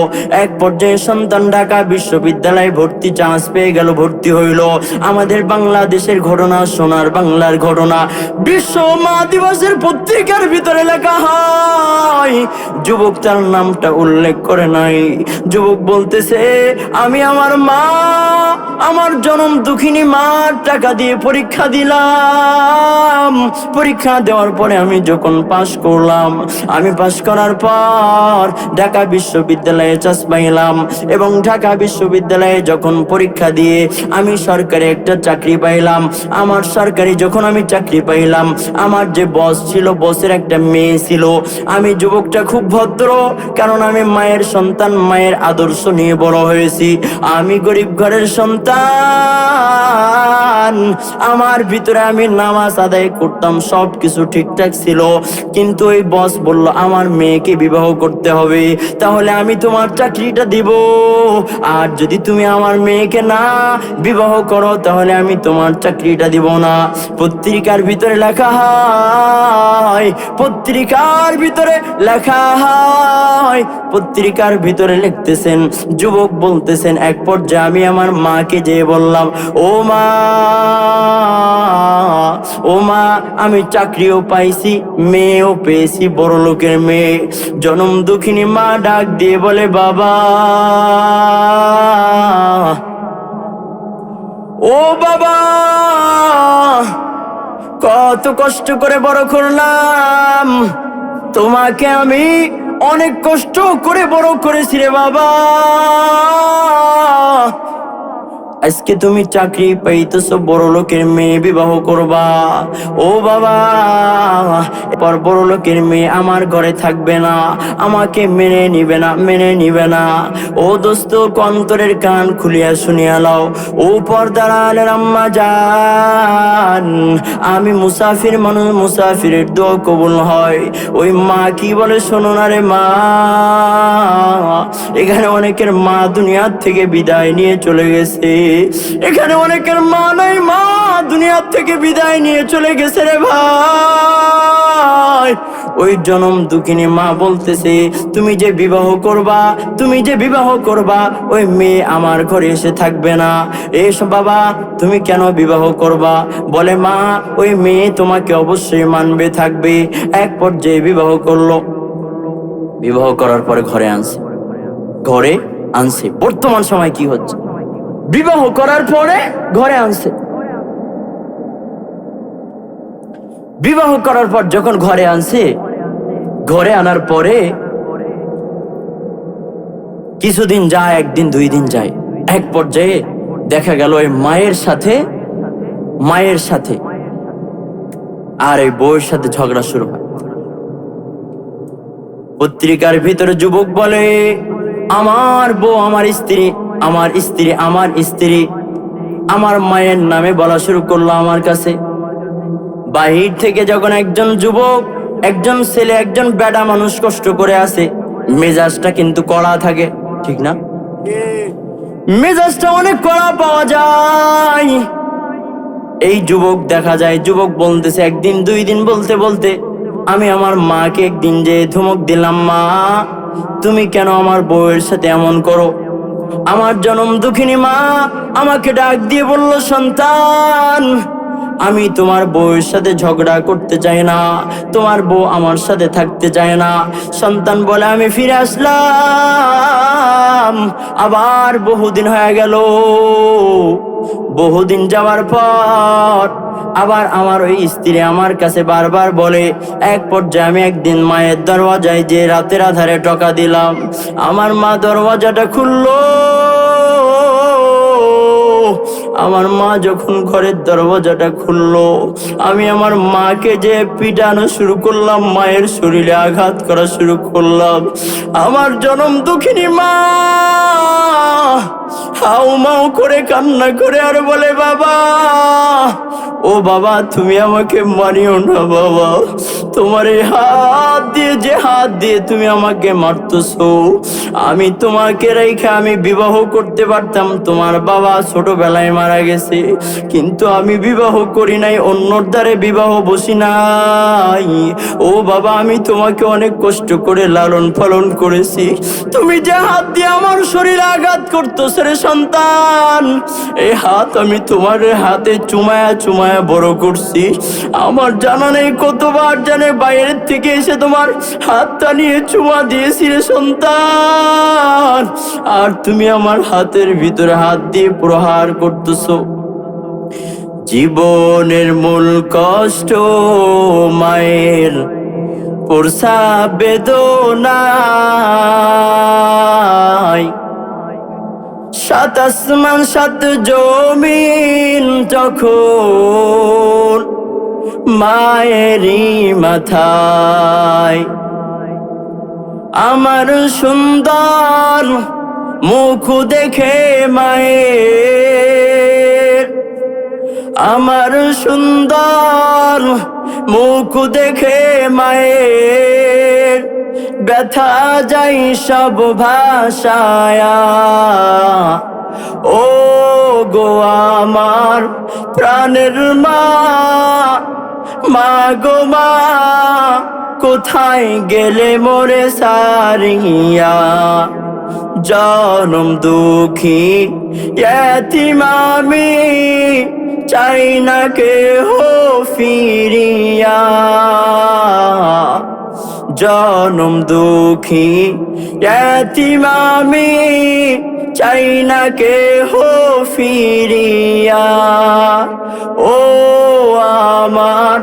এক পর্যায়ে সন্তান ঢাকা বিশ্ববিদ্যালয়ে ভর্তি চান্স পেয়ে গেল, ভর্তি হইল। আমাদের বাংলাদেশের ঘটনা, সোনার বাংলার ঘটনা, বিশ্ব মা দিবসের পত্রিকার ভিতরে লেখা হয়। যুবক তার নামটা উল্লেখ করে নাই। যুবক বলতেছে, আমি আমার মা, আমার জনম দুঃখিনী মার টাকা দিয়ে পরীক্ষা দিলাম। পরীক্ষা দেওয়ার পরে আমি যখন পাশ করলাম, আমি পাশ করার পর ঢাকা বিশ্ববিদ্যালয়ে চান্স পাইলাম। এবং ঢাকা বিশ্ববিদ্যালয়ে যখন পরীক্ষা দিয়ে আমি সরকারি একটা চাকরি পাইলাম। আমার সরকারি যখন আমি চাকরি পাইলাম, আমার যে বস ছিল, বসের একটা মেয়ে ছিল। আমি যুবকটা খুব ভদ্র, কারণ আমি মায়ের সন্তান, মায়ের আদর্শ নিয়ে বড় হয়েছি। আমি গরিব ঘরের সন্তান, আমার ভিতরে আমি নামাজ আদায় করতাম, সব কিছু ঠিকঠাক ছিল। কিন্তু ওই বস বলল, আমার মেয়েকে বিবাহ করতে হবে, তাহলে আমি তোমার চাকরিটা দিব। আর যদি তুমি আমার মেয়েকে না বিবাহ করো, তাহলে আমি তোমার চাকরিটা দিব না। পত্রিকার ভিতরে লেখা হয়, পত্রিকার ভিতরে লেখা হয়, পত্রিকার ভিতরে লিখতেছেন, যুবক বলতেছেন, এক পর্যায়ে আমি আমার মাকে যেয়ে বললাম, ও মা, ও মা, আমি চাকরিও পাইছি, মেয়েও পেয়েছি, বড় লোকের মেয়ে। জনম দুঃখিনী মা ডাক দিয়ে বলে, বাবা, ও বাবা, কত কষ্ট করে বড় করলাম তোমাকে, আমি অনেক কষ্ট করে বড় করেছি রে বাবা। আজকে তুমি চাকরি পাইতেছো, বড় লোকের মেয়ে বিবাহ করবা। ও বাবা, এরপর বড় লোকের মেয়ে আমার ঘরে থাকবে না, আমাকে মেনে নিবে না, মেনে নিবে না। ও দোস্ত, অন্তরের কান খুলিয়া শুনিয়া লাও। ও পর্দার আলের আম্মা জান, আমি মুসাফির মানুষ, মুসাফিরের দোয়া কবুল হয়। ওই মা কি বলে শোনো না রে মা, এখানে অনেকের মা দুনিয়ার থেকে বিদায় নিয়ে চলে গেছে। এখানে অনেকের মা নাই, মা দুনিয়ার থেকে বিদায় নিয়ে চলে গেছে রে ভাই। ওই জনম দুঃখিনী মা বলতেছে, তুমি যে বিবাহ করবা, তুমি যে বিবাহ করবা, ওই মেয়ে আমার ঘরে এসে থাকবে না। এসব বাবা, তুমি কেন বিবাহ করবা? বলে, মা, ওই মেয়ে তোমাকে অবশ্যই মানবে, থাকবে। এক পর্যায়ে বিবাহ করলো। বিবাহ করার পরে ঘরে আনছে, ঘরে আনছে। বর্তমান সময় কি হচ্ছে? বিবাহ করার পরে ঘরে আনছে। বিবাহ করার পর যখন ঘরে আনছে, ঘরে আনার পরে কিছুদিন যায়, একদিন 2 দিন যায়। এক পর্যায়ে দেখা গেল ওই মায়ের সাথে আর এই বউয়ের সাথে ঝগড়া শুরু হয়। পত্রিকার ভিতরে যুবক বলে, আমার বউ, আমার স্ত্রী, আমার স্ত্রী, আমার স্ত্রী আমার মায়ের নামে বলা শুরু করলো আমার কাছে। বাহির থেকে যখন একজন যুবক, একজন ছেলে, একজন বেডা মানুষ কষ্ট করে আসে, মেজাজটা কিন্তু কড়া থাকে, ঠিক না? মেজাজটা অনেক কড়া পাওয়া যায়। এই যুবক দেখা যায়, যুবক বলতেছে একদিন দুই দিন বলতে বলতে আমি আমার মাকে একদিন যে ধমক দিলাম, মা তুমি কেন আমার বউয়ের সাথে এমন করো? আমার জনম দুঃখিনী মা আমাকে ডাক দিয়ে বলল, সন্তান আমি তোমার বউয়ের সাথে ঝগড়া করতে চাই না, তোমার বউ আমার সাথে থাকতে চায় না। সন্তান বলে আমি ফিরে আসলাম। আবার বহুদিন হয়ে গেল। বহুদিন যাওয়ার পর আবার আমার ওই স্ত্রী আমার কাছে বারবার বলে, এক পর্যায়ে আমি একদিন মায়ের দরওয়াজায় যে রাতের আধারে টকা দিলাম, আমার মা দরওয়াজাটা খুললো। আমার মা যখন ঘরের দরওয়াজাটা খুললো, আমি আমার মাকে যে পিটানো শুরু করলাম, মায়ের শরীরে আঘাত করা শুরু করলাম। আমার জনম দুঃখিনী মা হাউ মাউ করে কান্না করে আর বলে, বাবা ও বাবা তুমি আমাকে মারিও না বাবা, তোমার এই হাত দিয়ে যে হাত দিয়ে তুমি আমাকে মারতেছো, আমি তোমাকে রেখে আমি বিবাহ করতে পারতাম। তোমার বাবা ছোটবেলায় মারা গেছে, কিন্তু আমি বিবাহ করি নাই, অন্যর দ্বারে বিবাহ বসি নাই। ও বাবা আমি তোমাকে অনেক কষ্ট করে লালন পালন করেছি, তুমি যে হাত দিয়ে আমার শরীরে আঘাত করতেছ রে সন্তান, এই হাত আমি তোমার হাতে চুমায়া চুমায়া বড় করছি। আমার জানা নেই কতবার জানে বাইরের থেকে এসে তোমার হাতটা নিয়ে চুমা দিয়েছি রে সন্তান, আর তুমি আমার হাতের ভিতরে হাত দিয়ে প্রহার করতেছো। জীবনের মূল কষ্ট মায়ের প্রসব বেদনায়, সাত আসমান সাত জমিন যখন মায়েরই মাথায়। আমার সুন্দর মুখ দেখে মায়ের, আমার সুন্দর মুখ দেখে মায়ের ব্যথা যাই সব ভাষায়া। ও গো আমার প্রাণের মা, মা গো মা কোথায় গেলে মোরে সারিয়া? জনম দুঃখী এতিম আমি, চাই না কেহ ফিরিয়া। জনম দুঃখী এতিম আমি, চাই না কেহ ফিরিয়া। ও আমার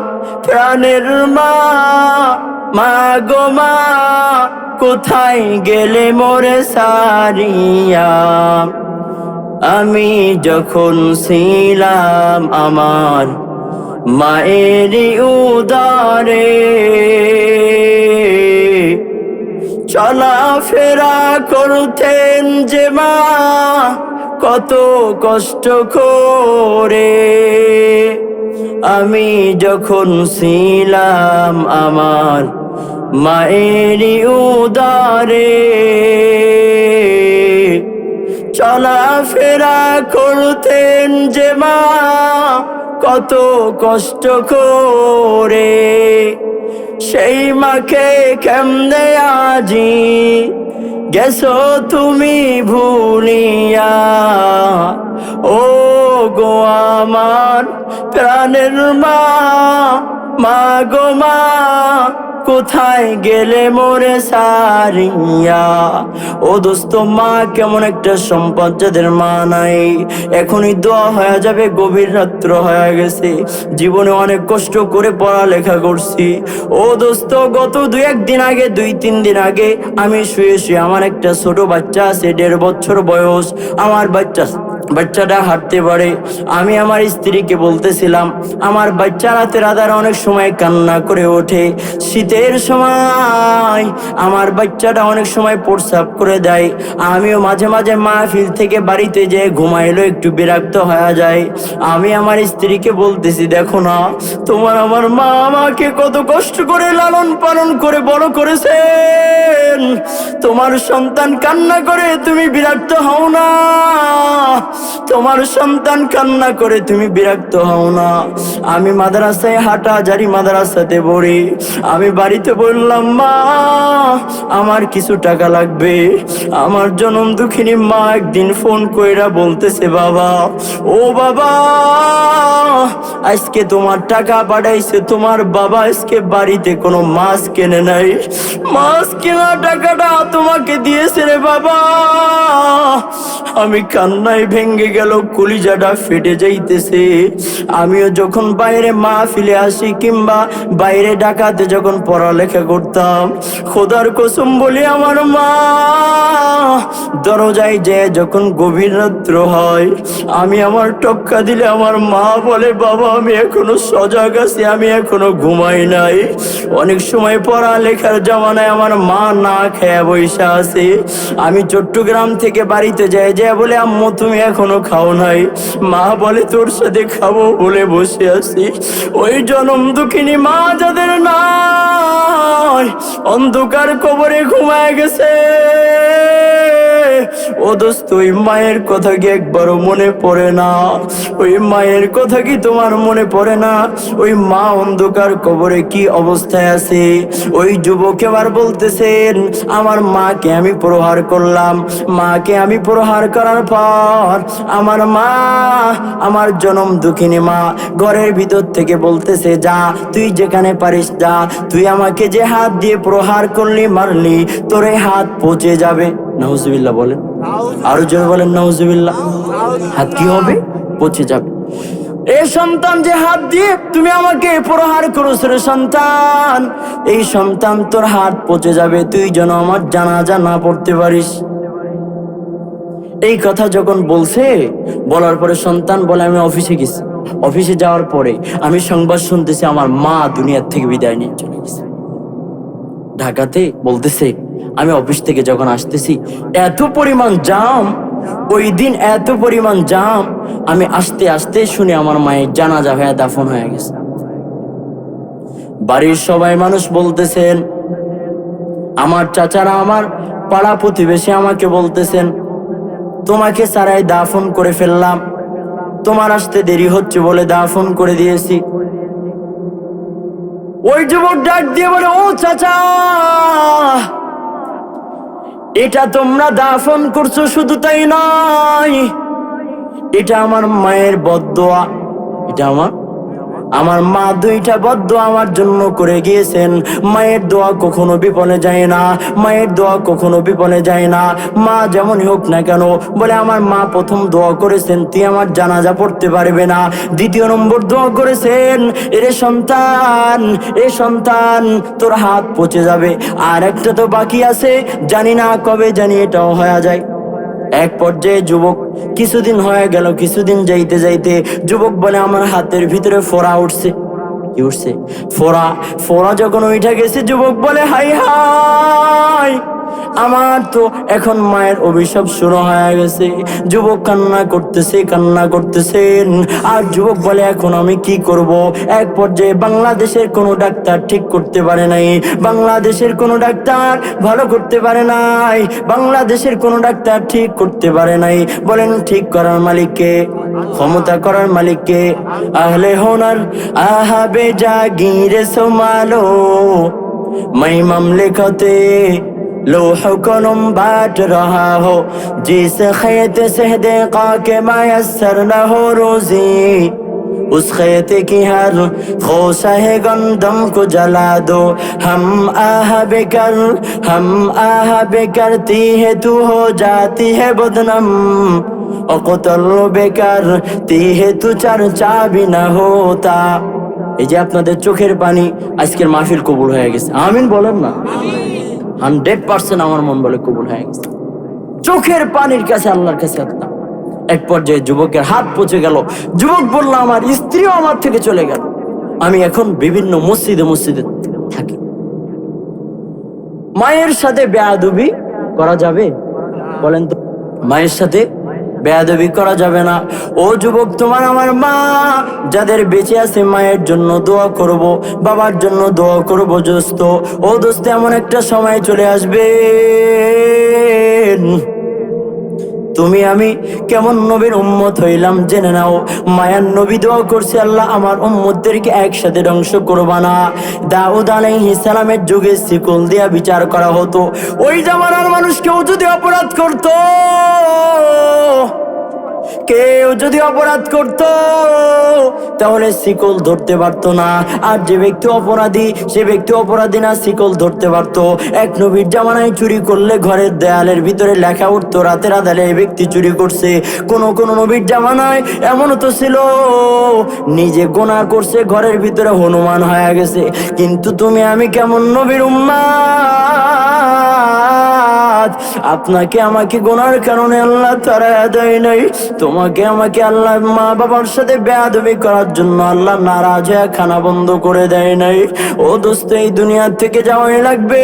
প্রাণের মা, মা গো মা কোথায় গেলে মোরে সারিয়া? আমি যখন ছিলাম আমার মায়েরই উদারে, চলাফেরা করতেন যে মা কত কষ্ট করে। আমি যখন ছিলাম আমার মায়েরই উদারে, চলাফেরা করতেন যে মা কত কষ্ট করে। সেই মাকে কেমনে আজি গেছো তুমি ভুলিয়া? ও গো আমার প্রাণের মা, মা গো মা কোথায় গেলে মোরে সারিয়া? ও দোস্ত মা কেমন একটা সম্পদ যাদের মা নাই, এখনই দোয়া হয়ে যাবে, গভীর রাত্র হয়ে গেছে, জীবনে অনেক কষ্ট করে পড়ালেখা করছি। ও দোস্ত গত একদিন আগে 2-3 দিন আগে আমি শুয়ে শুয়ে, আমার একটা ছোট বাচ্চা আছে 1.5 বছর বয়স, আমার বাচ্চাটা হাঁটতে পারে। আমি আমার স্ত্রীকে বলতেছিলাম, আমার বাচ্চা রাতের আধারে অনেক সময় কান্না করে ওঠে, শীতের সময় আমার বাচ্চাটা অনেক সময় প্রস্রাব করে দেয়, আমিও মাঝে মাঝে মাহফিল থেকে বাড়িতে যেয়ে ঘুমাইলো একটু বিরক্ত হয়ে যায়। আমি আমার স্ত্রীকে বলতেছি, দেখো না তোমার আমার মা আমাকে কত কষ্ট করে লালন পালন করে বড় করেছেন, তোমার সন্তান কান্না করে তুমি বিরক্ত হও না? তোমার সন্তান কান্না করে তুমি বিরক্ত হও না। আমি মাদ্রাসায় হাটাজারি মাদ্রাসাতে পড়ি। আমি বাড়িতে বললাম, মা আমার কিছু টাকা লাগবে। আমার জনম দুঃখিনী মা একদিন ফোন কইরা বলতেছে, বাবা ও বাবা, আজকে তোমার টাকা পাঠাইছে, তোমার বাবা আজকে বাড়িতে কোনো মাছ কেনে নাই, মাছ কেনা টাকাটা তোমাকে দিয়েছে রে বাবা। আমি কান্নায় ভেঙ্গে গেল, কলিজাটা ফেটে যাইতেছে। আমিও যখন বাইরে মাহফিলে আসি কিংবা বাইরে ঢাকাতে যখন পড়ালেখা করতাম, খোদার কসম বলি আমার মা দরজায় যেয়ে যখন গভীর রাত্র হয়, আমি আমার টক্কা দিলে আমার মা বলে, বাবা আমি এখনো সজাগ আছি, আমি এখনো ঘুমাই নাই। অনেক সময় পড়ালেখার জামানায় আমার মা না খেয়ে বৈশা আছে। আমি চট্টগ্রাম থেকে বাড়িতে যাই, যে বলে আম্মু তুমি এখনো খাও নাই, মা বলে তোর সাথে খাবো বলে বসে আছি। ওই জনম দুঃখিনী মা যাদের নাই, অন্ধকার কবরে ঘুমায় গেছে। ও দোস্ত, ওই মায়ের কথা কি একবারও মনে পড়ে না? ওই মায়ের কথা কি তোমার মনে পড়ে না? ওই মা অন্ধকার কবরে কি অবস্থায় আছে? ওই যুবক এবার বলতেছেন, আমার মাকে আমি প্রহার করলাম, মাকে আমি প্রহার করার পর আমার মা, আমার জনম দুঃখিনী মা ঘরের ভিতর থেকে বলতেছে, যা তুই যেখানে পারিস যা, তুই আমাকে যে হাত দিয়ে প্রহার করলি মারলি, তোর এই হাত পচে যাবে। নাউজুবিল্লাহ বলেন, আরো জোরে বলেন নাউজুবিল্লাহ। হাত কি হবে? পচে যাবে। এই সন্তান, যে হাত দিয়ে তুমি আমাকে প্রহার করেছ রে সন্তান, এই সন্তান তোর হাত পচে যাবে, তুই যেন আমার জানাজা না পড়তে পারিস। এই কথা যখন বলছে, বলার পরে সন্তান বলে, আমি অফিসে গেছি। অফিসে যাওয়ার পরে আমি সংবাদ শুনতেছি আমার মা দুনিয়ার থেকে বিদায় নিয়ে চলে গেছে। ঢাকাতে বলতেছে, আমি অফিস থেকে যখন আসতেছি এত পরিমাণ জাম, ওই দিন এত পরিমাণ জাম, আমি আসতে আসতে শুনে আমার মায়ের জানাজা হয়ে দাফন হয়ে গেছে। বাড়ির সবাই মানুষ বলতেছেন, আমার চাচারা, আমার পাড়া প্রতিবেশী আমাকে বলতেছেন, তোমাকে সারাই দাফন করে ফেললাম, তোমার আসতে দেরি হচ্ছে বলে দাফন করে দিয়েছি। ওই যুবক ডাক দিয়ে বলে, ও চাচা, এটা তোমরা দাফন করছো শুধু তাই নয়, এটা আমার মায়ের বদদোয়া। এটা আমার মা দুইটা বদদোয়া আমার জন্য করে গিয়েছেন। মায়ের দোয়া কখনো বিপনে যায় না, মায়ের দোয়া কখনো বিপনে যায় না। মা যেমনই হোক না কেন, বলে আমার মা প্রথম দোয়া করেছেন তুই আমার জানাজা পড়তে পারবে না। দ্বিতীয় নম্বর দোয়া করেছেন, এরে সন্তান, এ সন্তান তোর হাত পচে যাবে। আর একটা তো বাকি আছে, জানি না কবে জানি এটাও হয়ে যায়। এক পর্যায়ে যুবক, কিছুদিন হয়ে গেল, কিছুদিন যাইতে যাইতে যুবক বলে, আমার হাতের ভিতরে ফোড়া উঠছে। কি উঠছে? ফোড়া। ফোড়া যখন উঠে গেছে, যুবক বলে, হাই হাই, আমার তো এখন মায়ের অভিশাপ শুরু হয়ে গেছে। যুবক কান্না করতেছে, কান্না করতেছেন। আর যুবক বলে, এখন আমি কি করব? এক পর্যায়ে বাংলাদেশের কোনো ডাক্তার ঠিক করতে পারে নাই, বাংলাদেশের কোনো ডাক্তার ভালো করতে পারে নাই, বাংলাদেশের কোনো ডাক্তার ঠিক করতে পারে নাই। বলেন ঠিক করার মালিককে, ক্ষমতা করার মালিককে। আহলে হোনার আহাবে জাগিরে সোমালো, मैं ममलिकते लोह कलम बाट रहा हो, जिस खेत से देखा के मैसर न हो रोजी, उस खेत की हर खोसा है गंदम को जला दो। हम आह बेकरती है तू हो जाती है बदनम, अक़तल बेकरती है तू चर्चा भी न होता। এই যে আপনাদের চোখের পানি, আজকের মাহফিল কবুল হয়ে গেছে। আমিন বলেন না? 100% আমার মন বলে কবুল হয়ে গেছে। চোখের পানির কাছে আল্লাহর কাছে আত্মা। এক পর্যায়ে যুবকের হাত পচে গেল। যুবক বলল, আমার স্ত্রীও আমার থেকে চলে গেল, আমি এখন বিভিন্ন মসজিদে মসজিদে থাকি। মায়ের সাথে বেয়াদবি করা যাবে? বলেন তো, মায়ের সাথে বেয়াদবি করা যাবে না। ও যুবক, তোমার আমার মা যাদের বেঁচে আছে, মায়ের জন্য দোয়া করব, বাবার জন্য দোয়া করব। দোস্ত, ও দোস্ত, এমন একটা সময় চলে আসবে তুমি আমি কেমন নবীর উম্মত হইলাম জেনে নাও। মায়ার নবী দোয়া করছে, আল্লাহ আমার উম্মতদেরকে একসাথে ধ্বংস করবা না। দাউদ আলাইহিস সালামের যুগে শিকল দিয়া বিচার করা হতো। ওই জামানার মানুষ কেউ যদি অপরাধ করত, কেউ যদি অপরাধ করত তাহলে শিকল ধরতে পারতো না। আর যে ব্যক্তি অপরাধী, সে ব্যক্তি অপরাধী না, শিকল ধরতে পারতো। এক নবীর জামানায় চুরি করলে ঘরের দেয়ালের ভিতরে লেখা উঠতো রাতের আধারে এই ব্যক্তি চুরি করছে। কোন কোন নবীর জামানায় এমনও তো ছিল, নিজে গুনাহ করছে ঘরের ভিতরে হনুমান হয়ে গেছে। কিন্তু তুমি আমি কেমন নবীর উম্মাত, আপনাকে আমাকে গুনার কারণে আল্লাহ তাড়ায়া দেয় নাই। তোমাকে আমাকে আল্লাহ মা বাবার সাথে বেয়াদবি করার জন্য আল্লাহ নারাজ হয়ে খানা বন্ধ করে দেয় নাই। ও দোস্ত, এই দুনিয়া থেকে যাওয়াই লাগবে।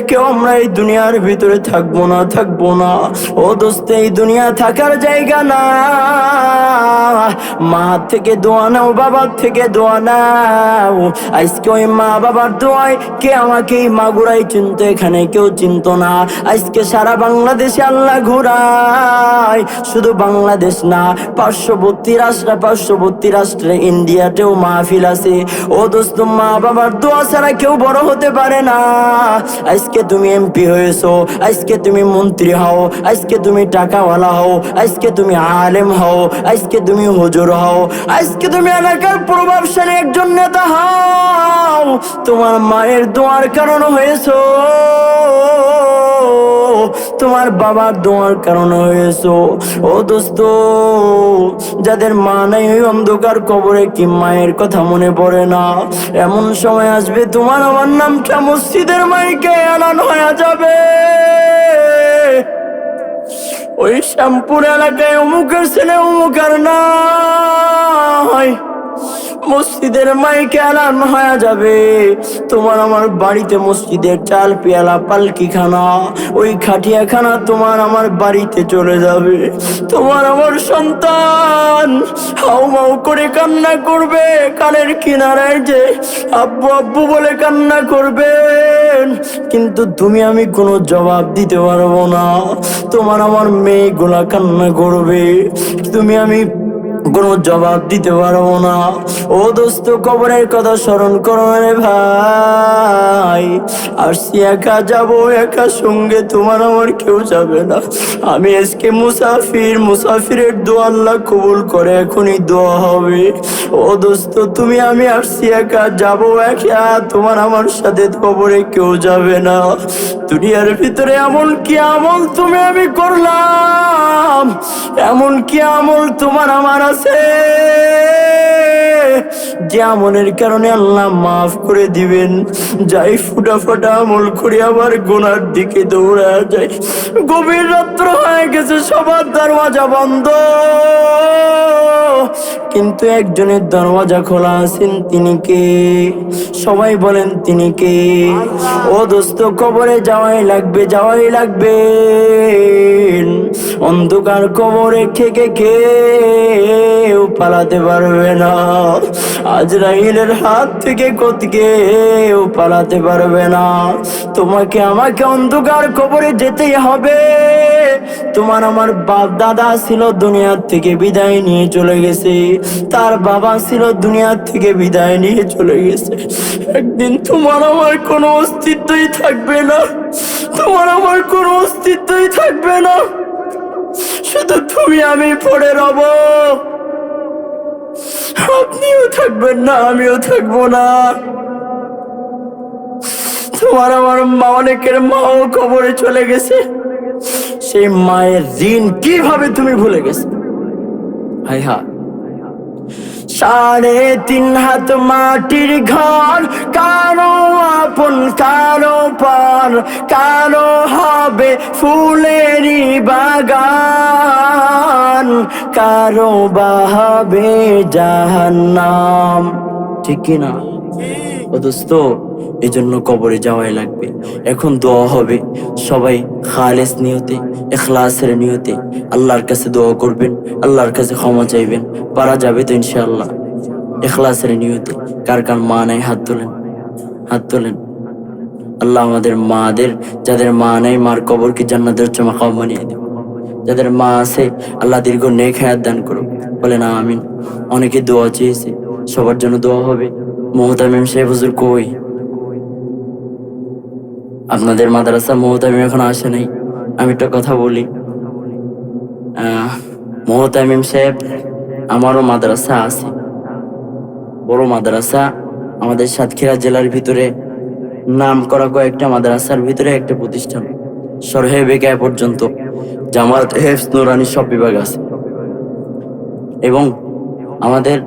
কেউ আমরা এই দুনিয়ার ভিতরে থাকবো না, থাকবো না। ও দোস্ত, এই দুনিয়া থাকার জায়গা না। মা থেকে দোয়া নাও, বাবার থেকে দোয়া নাও। আজকে ওই মা বাবার দোয়ায় কে আমাকে এই মাগুরাই চিনতো, এখানে কেউ চিনতো না। আজকে সারা বাংলাদেশে আল্লাহ ঘুরায়, শুধু বাংলাদেশ না, পার্শ্ববর্তী রাষ্ট্রে ইন্ডিয়াতেও মাহফিল আছে। ও দোস্ত, মা বাবার দোয়া ছাড়া কেউ বড় হতে পারে না। আজকে তুমি এমপি হয়েছো, আজকে তুমি মন্ত্রী হও, আজকে তুমি টাকাওয়ালা হও, আজকে তুমি আলেম হও, আজকে তুমি হুজুর হও, আজকে তুমি এলাকার প্রভাবশালী একজন নেতা হও, তোমার মায়ের দোয়ার কারণ হয়েছো, তোমার বাবার দোয়ার কারণে হয়েছো। ও দোস্ত, যাদের মা নাই ওই অন্ধকার কবরে কি মায়ের কথা মনে পড়ে না? এমন সময় আসবে তোমার আমার নামটা মসজিদের মাইকে এলান হয়ে যাবে, ওই শ্যামপুর এলাকায় অমুকের ছেলে অমুকের নাই, মসজিদের মাইকে এলান হয়ে যাবে। তোমার আমার বাড়িতে মসজিদের চাল পেয়ালা পালকি খানা, ওই খাটিয়া খানা তোমার আমার বাড়িতে চলে যাবে। তোমার আমার সন্তান হাউমাউ করে কান্না করবে, কানের কিনারায় যে আব্বু আব্বু বলে কান্না করবেন, কিন্তু তুমি আমি কোনো জবাব দিতে পারবো না। তোমার আমার মেয়েগুলা কান্না করবে, তুমি আমি কোনো জবাব দিতে পারবো না। ও দোস্ত, কবরের কথা স্মরণ করো রে ভাই। আসছি একা, যাবো একা, সঙ্গে তোমার আমার কেউ যাবে না। আমি আজকে মুসাফিরের দোয়া আল্লাহ কবুল করে, এখনই দোয়া হবে। ও দোস্ত, তুমি আমি আসছি একা, যাবো একা, তোমার আমার সাথে কবরে কেউ যাবে না। দুনিয়ার ভিতরে এমন কি আমল তুমি আমি করলাম, এমন কি আমল তোমার আমার আছে যে আমলের কারণে আল্লাহ মাফ করে দিবেন? যাই ফুটা ফাটা আমল করে আবার গুনার দিকে দৌড়া যায়। গভীর রাত্র হয়ে গেছে, সবার দরওয়াজা বন্ধ, কিন্তু একজনের দরওয়াজা খোলা আছেন, তিনি কে? সবাই বলেন তিনি কে? ও দোস্ত, কবরে যাওয়াই লাগবে, যাওয়াই লাগবে। অন্ধকার কবরে থেকে কেউ পালাতে পারবে না, আজরাইলের হাত থেকে কেউ পালাতে পারবে না। তোমাকে আমাকে অন্ধকার কবরে যেতেই হবে। তোমার আমার বাপ দাদা ছিল দুনিয়ার থেকে বিদায় নিয়ে চলে গেছে, তার বাবা ছিল দুনিয়ার থেকে বিদায় নিয়ে চলে গেছে। একদিন তোমার আমার কোনো অস্তিত্বই থাকবে না, তোমার আমার কোনো অস্তিত্বই থাকবে না, শুধু তুমি আমি পড়ে রব। আপনিও থাকবেন না, আমিও থাকবো না। তোমার আমার মা, অনেকের মাও কবরে চলে গেছে, সেই মায়ের ঋণ কিভাবে তুমি ভুলে গেছে? হায় হা, 3.5 হাত মাটির ঘর, কারো আপন কারো পর, কারো হবে ফুলেরই বাগান, কারো বাহাবে জাহান্নাম। ঠিক কিনা? ও দোস্ত, এই জন্য কবরে যাওয়াই লাগবে। এখন দোয়া হবে, সবাই খালেস নিয়তে, ইখলাসের নিয়তে আল্লাহর কাছে দোয়া করবেন, আল্লাহর কাছে ক্ষমা চাইবেন। পারা যাবে তো ইনশাআল্লাহ? ইখলাসের নিয়তে কার কার মা নাই হাত তোলেন, হাত তোলেন। আল্লাহ আমাদের মাদের, যাদের মা নাই, মার কবরকে জান্নাতের উচ্চ মাকাম বানিয়ে দেন। যাদের মা আছে আল্লাহ দীর্ঘ নেক হায়াত দান করুক, বলে না আমিন। অনেকে দোয়া চেয়েছে, সবার জন্য দোয়া হবে। মোহতামিম সাহেব হুজুর কই? আপনাদের মাদ্রাসা মোহতামিম এখন আসে নাই। আমি একটা কথা বলি, মোহতামিম সাহেব আমারও মাদ্রাসা আছে, বড় মাদ্রাসা আমাদের সাতক্ষীরা জেলার ভিতরে নাম করা কয়েকটা মাদ্রাসার ভিতরে একটা প্রতিষ্ঠান। সরহে বেকায় পর্যন্ত জামাত, হেফজ, নুরানি সব বিভাগ আছে। এবং আমাদের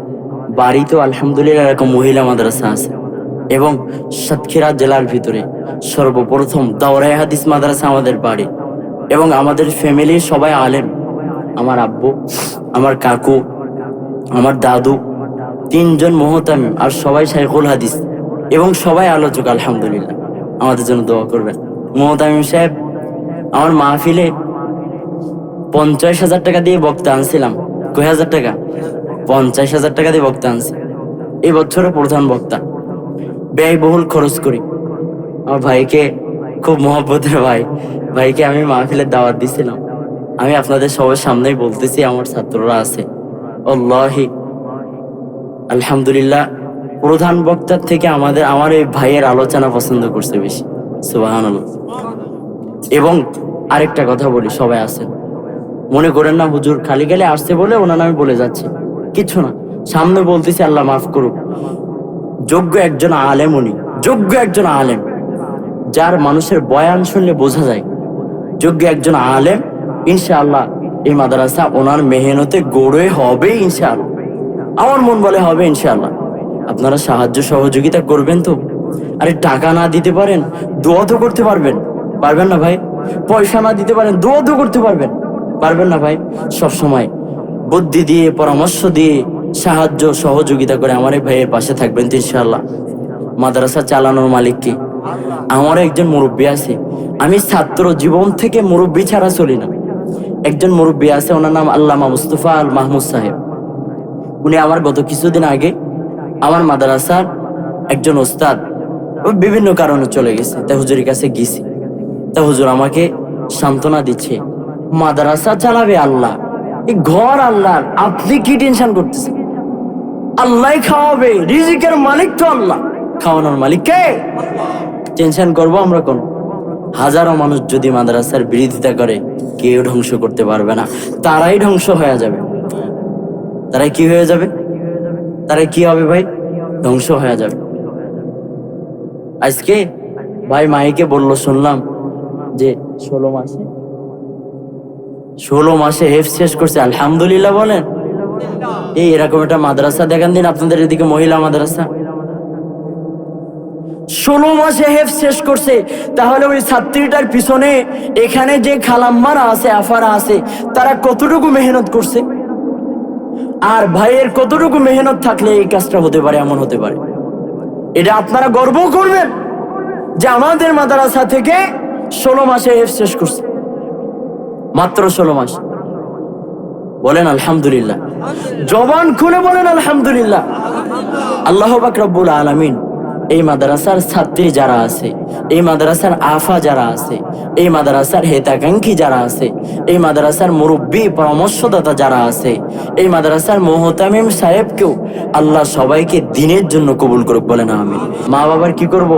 বাড়িতেও আলহামদুলিল্লাহ এরকম মহিলা মাদ্রাসা আছে। এবং সাতক্ষীরা জেলার ভিতরে সর্বপ্রথম দাওরায়ে হাদিস মাদ্রাসা আমাদের বাড়ি। এবং আমাদের ফ্যামিলির সবাই আলেম। আমার আব্বু, আমার কাকু, আমার দাদু, 3 জন মোহতামিম, আর সবাই শাইখুল হাদিস এবং সবাই আলোচক। আলহামদুলিল্লাহ, আমাদের জন্য দোয়া করবেন। মোহতামিম সাহেব আমার মাহফিলে 50,000 টাকা দিয়ে বক্তা আনছিলাম। কয় হাজার টাকা? 50,000 টাকা দিয়ে বক্তা আনছি। এই বছরের প্রধান বক্তা, ব্যয়বহুল খরচ করি। আমার ভাইকে, খুব মহব্বতের ভাইকে আমি মাহফিলের দাওয়াত দিছিলাম। আমি আপনাদের সবার সামনেই বলতেছি, আমার ছাত্ররা আছে। আল্লাহি আলহামদুলিল্লাহ, প্রধান বক্তার থেকে আমার এই ভাইয়ের আলোচনা পছন্দ করছে বেশি। সুবহানাল্লাহ। এবং আরেকটা কথা বলি, সবাই আছেন, মনে করেন না হুজুর খালি খালি আসছে বলে ওনার নামে বলে যাচ্ছে, কিছু না। সামনে বলতেছি, আল্লাহ মাফ করুক, যোগ্য একজন আলেম উনি, যোগ্য একজন আলেম, যার মানুষের বয়ান শুনলে বোঝা যায় যোগ্য একজন আলেম। ইনশাআল্লাহ এই মাদ্রাসা ওনার মেহনতে গড়ে হবে ইনশাআল্লাহ। আমার মন বলে হবে ইনশাআল্লাহ। আপনারা সাহায্য সহযোগিতা করবেন তো? আরে টাকা না দিতে পারেন, দোয়া তো করতে পারবেন, পারবেন না ভাই? পয়সা না দিতে পারেন, দোয়া তো করতে পারবেন, পারবেন না ভাই? সব সময় বুদ্ধি দিয়ে, পরামর্শ দিয়ে, সাহায্য সহযোগিতা করে আমার এই ভাইয়ের পাশে থাকবেন তো ইনশাআল্লাহ। মাদ্রাসা চালানোর মালিক কি? আমার একজন মুরব্বী আছে। আমি ছাত্র জীবন থেকে মুরব্বী ছাড়া চলি না। একজন মুরব্বী আছে, ওনার নাম আল্লামা মুস্তফা আল মাহমুদ সাহেব। উনি আমার গত কিছুদিন আগে আমার মাদ্রাসার একজন ওস্তাদ বিভিন্ন কারণে চলে গেছে, তা হুজুরের কাছে গেছি। তা হুজুর আমাকে সান্ত্বনা দিচ্ছে, মাদ্রাসা চালাবে আল্লাহ, এই ঘর আল্লাহ, আপনি কি টেনশন করতেছেন? আল্লাহ খাওয়াবে, রিজিকের মালিক তো আল্লাহ, খাওয়ানোর মালিক কে? টেনশন করবো আমরা কোন? হাজারো মানুষ যদি মাদ্রাসার বিরোধিতা করে, কেউ ধ্বংস করতে পারবে না। তারাই ধ্বংস হয়ে যাবে। তারাই কি হয়ে যাবে? তারাই কি হবে ভাই? ধ্বংস হয়ে যাবে। আজকে ভাই মাইকে বললো, শুনলাম যে 16 মাসে হেফজ শেষ করছে। আলহামদুলিল্লাহ বলেন। এই এরকম একটা মাদ্রাসা দেখান দিন আপনাদের এদিকে, মহিলা মাদ্রাসা। 16 মাসে হেফজ শেষ করছে। তাহলে ওই ছাত্রীটার পিছনে এখানে যে খালাম্মারা আছে, আফারা আছে, তারা কতটুকু মেহনত করছে? আর ভাইয়ের কতটুকু মেহনত থাকলে এই কাজটা হতে পারে, এমন হতে পারে। এটা আপনারা গর্ব করবেন যে আমাদের মাদ্রাসা থেকে 16 মাসে হেফজ শেষ করছে, মাত্র 16 মাস। বলেন আলহামদুলিল্লাহ, জবান খুলে বলেন আলহামদুলিল্লাহ। আল্লাহ পাক রব্বুল আলামিন এই মাদ্রাসার ছাত্রী যারা আছে, এই মাদ্রাসার আফা যারা আছে, এই মাদ্রাসার হেতাকাঙ্ক্ষী যারা আছে, এই মাদ্রাসার মুরব্বী পরামর্শদাতা যারা আছে, এই মাদ্রাসার মোহতামিম সাহেবকেও আল্লাহ সবাইকে দিনের জন্য কবুল করুক। বলেন আমিন। মা বাবার কি করব?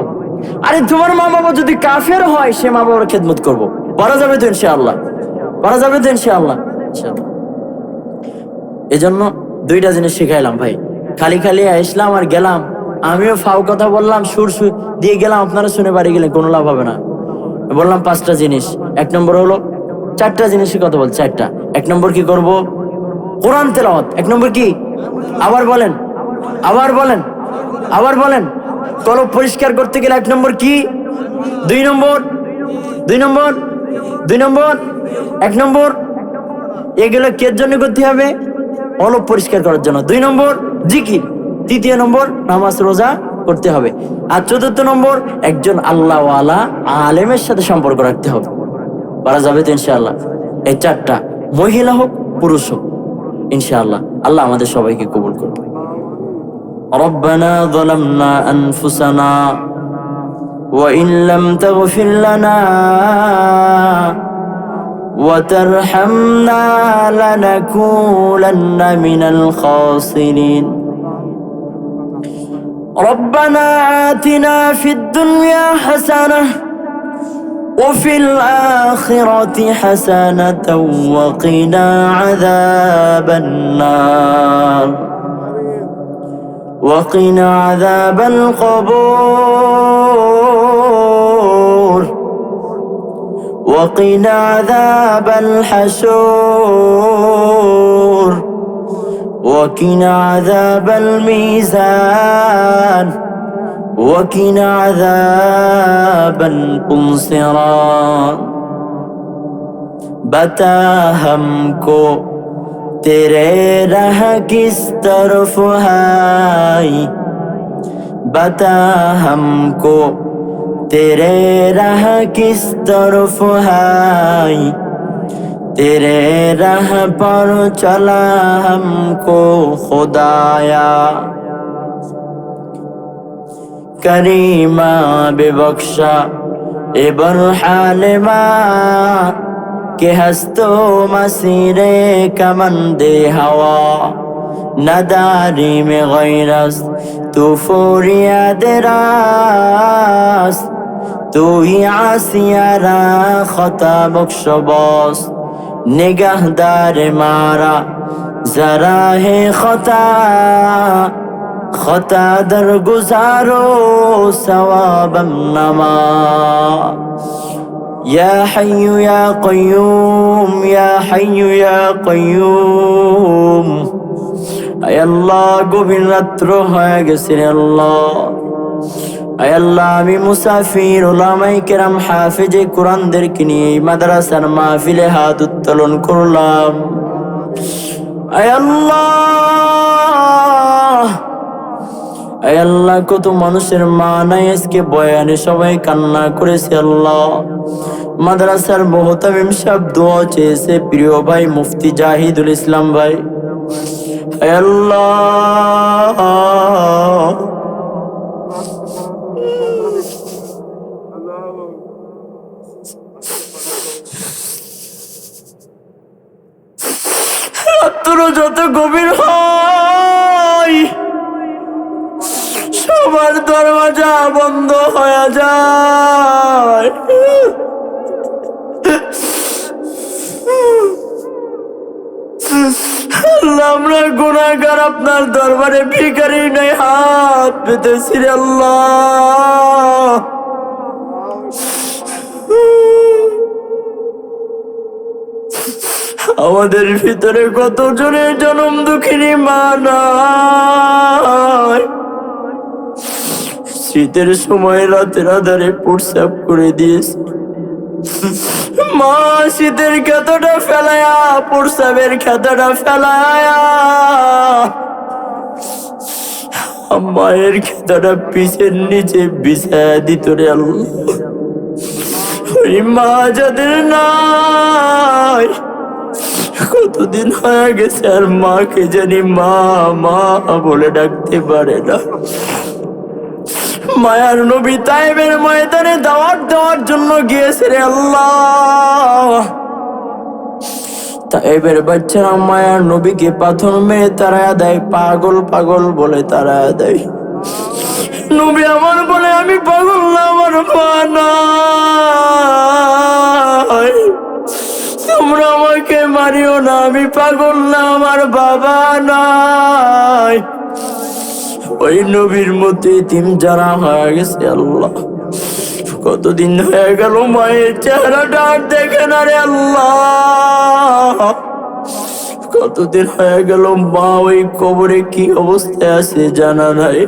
আরে তোমার মা বাবা যদি কাফের হয়, সে মা বাবার খেদমত করব, পারা যাবে তো ইনশাআল্লাহ, পারা যাবে তো ইনশাআল্লাহ। এজন্য 2টা জিনিস শিখাইলাম ভাই। খালি খালি আসলাম আর গেলাম, আমিও ফাও কথা বললাম, সুর দিয়ে গেলাম, আপনারা শুনে বাড়ি গেলেন, কোনো লাভ হবে না। বললাম 5টা জিনিস। 1 নম্বর হলো 4টা জিনিসের কথা বল, 4টা। 1 নম্বর কি করব? কোরআন তেলাওয়াত। 1 নম্বর কি? আবার বলেন, আবার বলেন, আবার বলেন। কলব পরিষ্কার করতে গেলে 1 নম্বর কি? 2 নম্বর, 2 নম্বর, 2 নম্বর, 1 নম্বর। এগুলো কে জন্য করতে হবে? কলব পরিষ্কার করার জন্য। 2 নম্বর জিকির। 3 নম্বর নামাজ রোজা করতে হবে। আর 4 নম্বর একজন আল্লাহওয়ালা আলেমের সাথে সম্পর্ক রাখতে হবে। পারা যাবে তো ইনশাআল্লাহ? এই 4টা, মহিলা হোক পুরুষ হোক, ইনশাআল্লাহ আল্লাহ আমাদের সবাইকে কবুল করবে। রব্বানা যালামনা আনফুসানা ওয়া ইন লাম তাগফির লানা وترحمنا لنكونن من الخاسرين ربنا آتنا في الدنيا حسنة وفي الآخرة حسنة وقنا عذاب النار وقنا عذاب القبور وقنا عذاب الحشور وقنا عذاب الميزان وقنا عذاب القنصران बता हमको तेरे राह किस तरफ है बता हमको तेरे राह किस तरफ है तेरे राह पर चला हमको खुदाया करीमा बेबख्शा एबर हालिमा के हस्तो मसीरे कमंदे हवा नदारी में गैरस तू फरियाद रास तू ही आसियारा खता बख्श बस निगहदार मारा जरा है खता दर गुजारो सवाबन नमा या हय्यु या क़य्यूम या हय्यु या क़य्यूम আয় আল্লাহ গভীর রাত্র হয়ে গেছে রে আল্লাহ আয় আল্লাহ আমি মুসাফির উলামায়ে কেরাম হাফেজে কোরআনদেরকে নিয়ে এই মাদ্রাসার মাহফিলে হাত উত্তোলন করলাম আয় আল্লাহ কত মানুষের মা নাই আজকে বয়ানে সবাই কান্না করেছে আল্লাহ মাদ্রাসার মুহতামিম সাহেব দোয়া চেয়েছে প্রিয় ভাই মুফতি জাহিদুল ইসলাম ভাই আয় আল্লাহ রাত্র যত গভীর হয় সবার দরওয়াজা বন্ধ হয়ে যায় আল্লাহ আমরা গুনাহগার আপনার দরবারে ভিখারি নাই হাত পেতেছি রে আল্লাহ আমাদের ভিতরে কত জনের জনম দুঃখিনী মা নাই শীতের সময় রাতের আধারে প্রস্রাব করে দিয়েছে মা শীতের ক্ষতটা ফেলায়া প্রস্রাবের ক্ষতটা ফেলায়া মায়ের ক্ষতটা পিছের নিচে বিছায়া দিত রে আল্লাহ ওই মা যাদের নাই কতদিন হয়ে গেছে আর মাকে জানি মা মা বলে ডাকতে পারে না মায়ার নবী তায়েবের ময়দানে দাওয়াত দেওয়ার জন্য গিয়েছে রে আল্লাহ তায়েবের বাচ্চারা মায়ার নবীকে পাথর মেরে তাড়ায়া দেয় পাগল পাগল বলে তাড়ায়া দেয় নবী আমার বলে আমি পাগল না আমার মা নাই তোমরা আমাকে মারিও না আমি পাগল না আমার বাবা নাই ওই নবীর মতো এতিম যারা হয়ে গেছে আল্লাহ কতদিন হয়ে গেল মায়ের চেহারাটা আর দেখে না রে আল্লাহ কতদিন হয়ে গেল মা ওই কবরে কি অবস্থায় আছে জানা নাই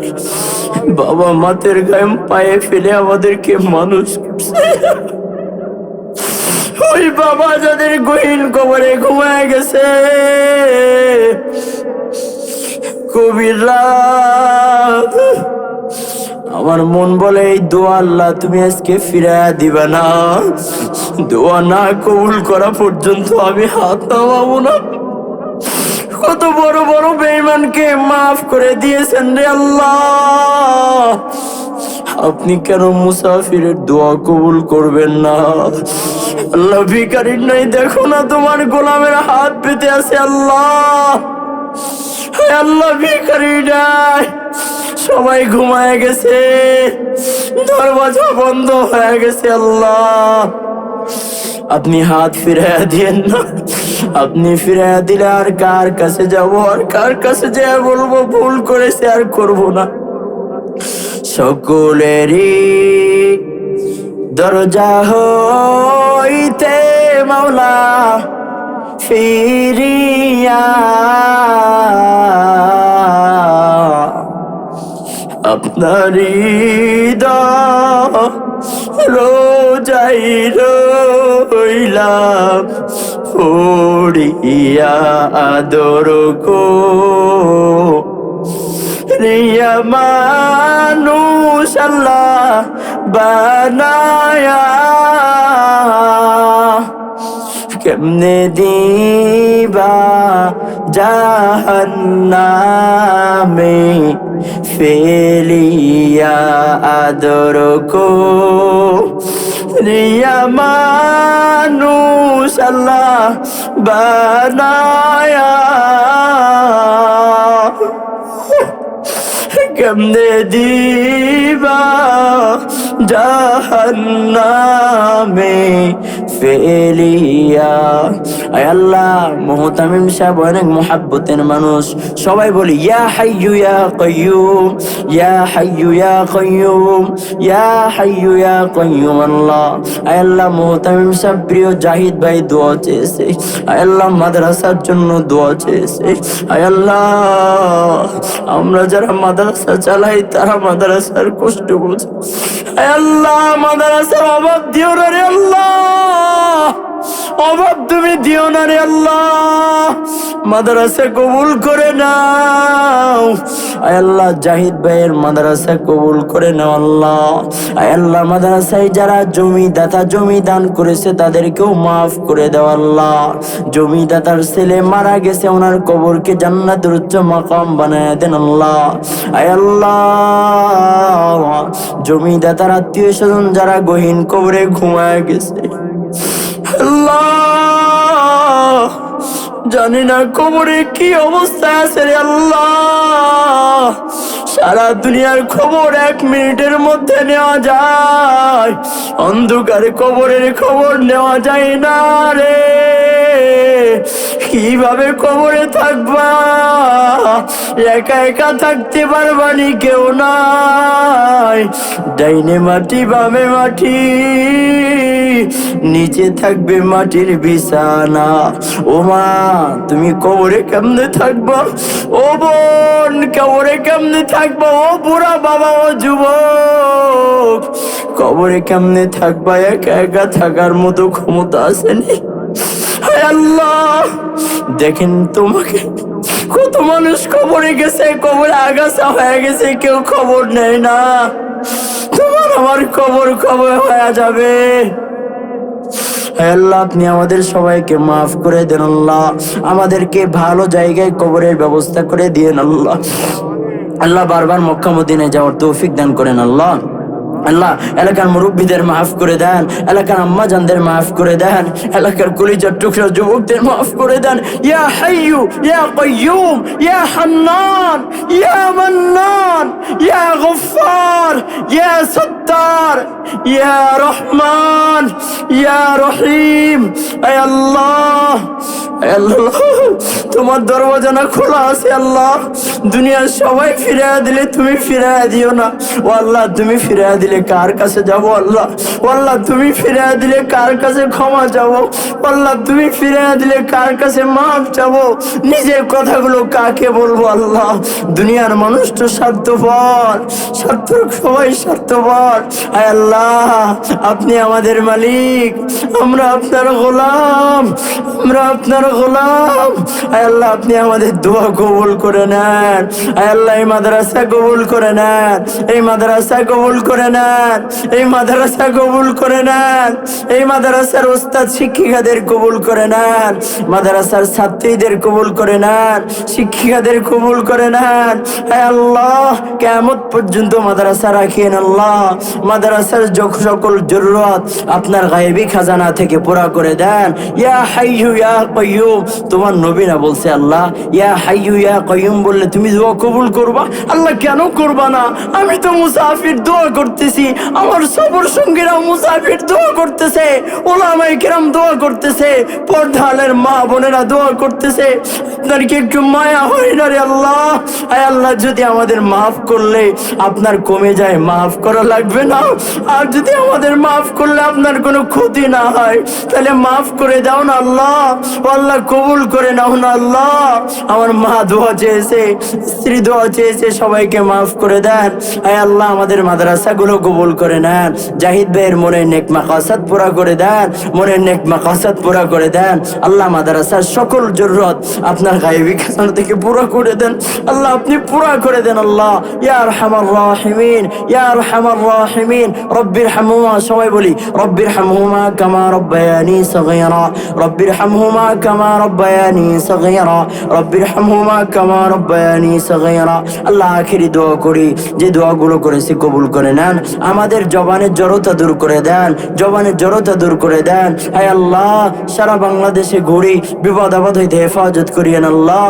বাবা মাথের গায়ে পায়ে ফেলে আমাদেরকে মানুষ করছে ওই বাবা যাদের গহীন কবরে ঘুমায় গেছে গভীর রাত আমার মন বলে এই দোয়া আল্লাহ তুমি আজকে ফিরাইয়া দিবা না দোয়া না কবুল করা পর্যন্ত আমি হাত নামাবো না কত বড় বড় বেঈমানকে মাফ করে দিয়েছেন রে আল্লাহ আপনি কেন মুসাফিরের দোয়া কবুল করবেন না আল্লাহ ভিখারির নাই দেখো না তোমার গোলামের হাত পেতে আছে আল্লাহ। হে আল্লাহ ভিখারি নাই, সবাই ঘুমায় গেছে, দরওয়াজা বন্ধ হয়ে গেছে আল্লাহ। আপনি হাত ফিরাইয়া দিয়েন না, আপনি ফিরাইয়া দিলে আর কার কাছে যাব, আর কার কাছে যে বলবো ভুল করেছে আর করব না। সকলেরই দরজা হইতে মাওলা ফিরিয়া আপনারই রোজাই রইলাম পড়িয়া আদর কো রিয়া মানুষ আল্লাহ বানায়া কেমনে দিবা জাহান্নামে ফেলিয়া আদর কো রিয়া মানুষ আল্লাহ বানায়া কেমনে দিবা জাহান্নামে ফেলিয়া। আয় আল্লাহ, মুহতামিম সাহেব অনেক মুহাব্বতের মানুষ, সবাই বলি ইয়া হাইয়ু ইয়া কাইয়ুম, ইয়া হাইয়ু ইয়া কাইয়ুম, ইয়া হাইয়ু ইয়া কাইয়ুম। আল্লাহ, আয় আল্লাহ, মুহতামিম সাহেব প্রিয় জাহিদ ভাই দোয়া চেয়েছে, আয় আল্লাহ মাদ্রাসার জন্য দোয়া চেয়েছে। আয় আল্লাহ, আমরা যারা মাদ্রাসা চালাই তারা মাদ্রাসার কষ্ট বোঝে। আয় আল্লাহ, মাদ্রাসার অভাব দিও না রে আল্লাহ, অভাব তুমি দিও না রে আল্লাহ, মাদ্রাসা কবুল করে নাও। আয় আল্লাহ, জাহিদ ভাইয়ের মাদ্রাসা কবুল করে নাও আল্লাহ। আয় আল্লাহ, মাদ্রাসায় যারা জমিদাতা জমি দান করেছে তাদেরকেও মাফ করে দাও আল্লাহ। জমিদাতার ছেলে মারা গেছে, ওনার কবরকে জান্নাতের উচ্চ মাকাম বানায় দেন আল্লাহ। আয় আল্লাহ, জমিদাতার আত্মীয় স্বজন যারা গহীন কবরে ঘুমায় গেছে আল্লাহ, জানি না কবরে কি অবস্থা আছে রে আল্লাহ। সারা দুনিয়ার খবর 1 মিনিটের মধ্যে নেওয়া যায়, অন্ধকারে কবরের খবর নেওয়া যায় না রে। কিভাবে কবরে থাকবা, একা একা থাকতে পারবানি, কেউ নাই, ডাইনে মাটি বামে মাটি, নিচে থাকবে মাটির বিছানা। ও মা, তুমি কবরে কেমনে থাকবা? ও বোন, কবরে কেমনে থাকবা? ও বুড়া বাবা, ও যুবক, কবরে কেমনে থাকবা? একা একা থাকার মতো ক্ষমতা আসেনি। হায় আল্লাহ, দেখেন তোমাকে কত মানুষ কবরে গেছে, কবরে আগাছা হয়ে গেছে, কেউ খবর নেয় না। তোমার আমার কবর কবে হয়ে যাবে? আল্লাহ, আপনি আমাদের সবাইকে মাফ করে দেন আল্লাহ, আমাদেরকে ভালো জায়গায় কবরের ব্যবস্থা করে দিয়েন আল্লাহ। আল্লাহ, বারবার মক্কা মদিনায় যাওয়ার তৌফিক দান করেন আল্লাহ। আল্লাহ, এলাকার মুরব্বীদের মাফ করে দেন, এলাকার আম্মা জানদের মাফ করে দেন, এলাকার কলিজার টুকরা যুবকদের মাফ করে দেন। ইয়া হাইয়ু ইয়া কাইয়ুম, ইয়া হান্নান, ইয়া মান্নান, ইয়া গফফার, ইয়া সত্তার, ইয়া রহমান, ইয়া রহিম। আয় আল্লাহ, আয় আল্লাহ, তোমার দরওয়াজা না খোলা আছে আল্লাহ। দুনিয়ার সবাই ফিরাইয়া দিলে তুমি ফিরাইয়া দিও না। ও আল্লাহ, তুমি ফিরাইয়া দিলে কার কাছে যাব আল্লাহ? ও আল্লাহ, তুমি ফিরাইয়া দিলে কার কাছে ক্ষমা যাব? আল্লাহ, তুমি ফিরাইয়া দিলে কার কাছে মাফ যাব? নিজের কথাগুলো কাকে বলবো আল্লাহ? দুনিয়ার মানুষ তো স্বার্থপর, সবাই স্বার্থপর। আয় আল্লাহ, আপনি আমাদের মালিক, আমরা আপনার গোলাম, আমরা আপনার গোলাম। আয় আল্লাহ, আপনি আমাদের দোয়া কবুল করে নেন। আয় আল্লাহ, এই মাদ্রাসা কবুল করে নেন, এই মাদ্রাসা কবুল করে নেন, এই মাদ্রাসা কবুল করে নেন, এই মাদ্রাসার ওস্তাদ শিক্ষিকাদের কবুল করে নেন, মাদ্রাসার ছাত্রীদের কবুল করে নেন, শিক্ষিকাদের কবুল করে নেন। আয় আল্লাহ, কিয়ামত পর্যন্ত মাদ্রাসা রাখেন আল্লাহ। মাদ্রাসার সকল জরুরত আপনার গায়েবী খাজানা থেকে পুরা করে দেন। ইয়া হাইয়ু ইয়া কাইয়ুম, তোমার নবী না বলছে আল্লাহ ইয়া হাইয়ু ইয়া কাইয়ুম বললে তুমি দোয়া কবুল করবা? আল্লাহ কেন করবা না? আমি তো মুসাফির দোয়া করতেছি, আমার সবর সঙ্গীরাও মুসাফির দোয়া করতেছে, ওলামায়ে কেরাম দোয়া করতেছে, পর্দালের মা বোনেরা দোয়া করতেছে। আপনার কি একটু মায়া হয় না রে আল্লাহ? আয় আল্লাহ, যদি আমাদের মাফ করলে আপনার কমে যায়, মাফ করা লাগবে না। আর যদি আমাদের মাফ করলে আপনার কোনো ক্ষতি না হয়, তাহলে মাফ করে দাও না আল্লাহ। ও আল্লাহ, কবুল করে নাও না আল্লাহ। আমার মা দোয়া চেয়েছে, স্ত্রী দোয়া চেয়েছে, সবাইকে মাফ করে দেন। আয় আল্লাহ, আমাদের মাদ্রাসাগুলো কবুল করে নেন। জাহিদ ভাইয়ের মনের নেক মাকাসাদ পুরা করে দেন, মনের নেক মাকাসাদ পুরা করে দেন আল্লাহ। মাদ্রাসার সকল জরুরত আপনার গায়েবী খাজানা থেকে পুরা করে দেন আল্লাহ, আপনি পুরা করে দেন আল্লাহ। ইয়া আরহামার রাহিমিন, ইয়া আরহামার রাহিমিন। রব্বির হামহুমা, সবাই বলি রব্বির হামহুমা কামা রব্বায়ানি সগীরা, রব্বির হামহুমা কামা রব্বায়ানি সগীরা, রব্বির হামহুমা কামা রব্বায়ানি সগীরা। আল্লাহ, আখিরি দোয়া করি, যে দোয়াগুলো করেছি কবুল করে নেন। আমাদের জবানের জড়তা দূর করে দেন, জবানের জড়তা দূর করে দেন। হায় আল্লাহ, সারা বাংলাদেশে ঘুরি, বিপদ আপদ হইতে হেফাজত করিয়েন আল্লাহ।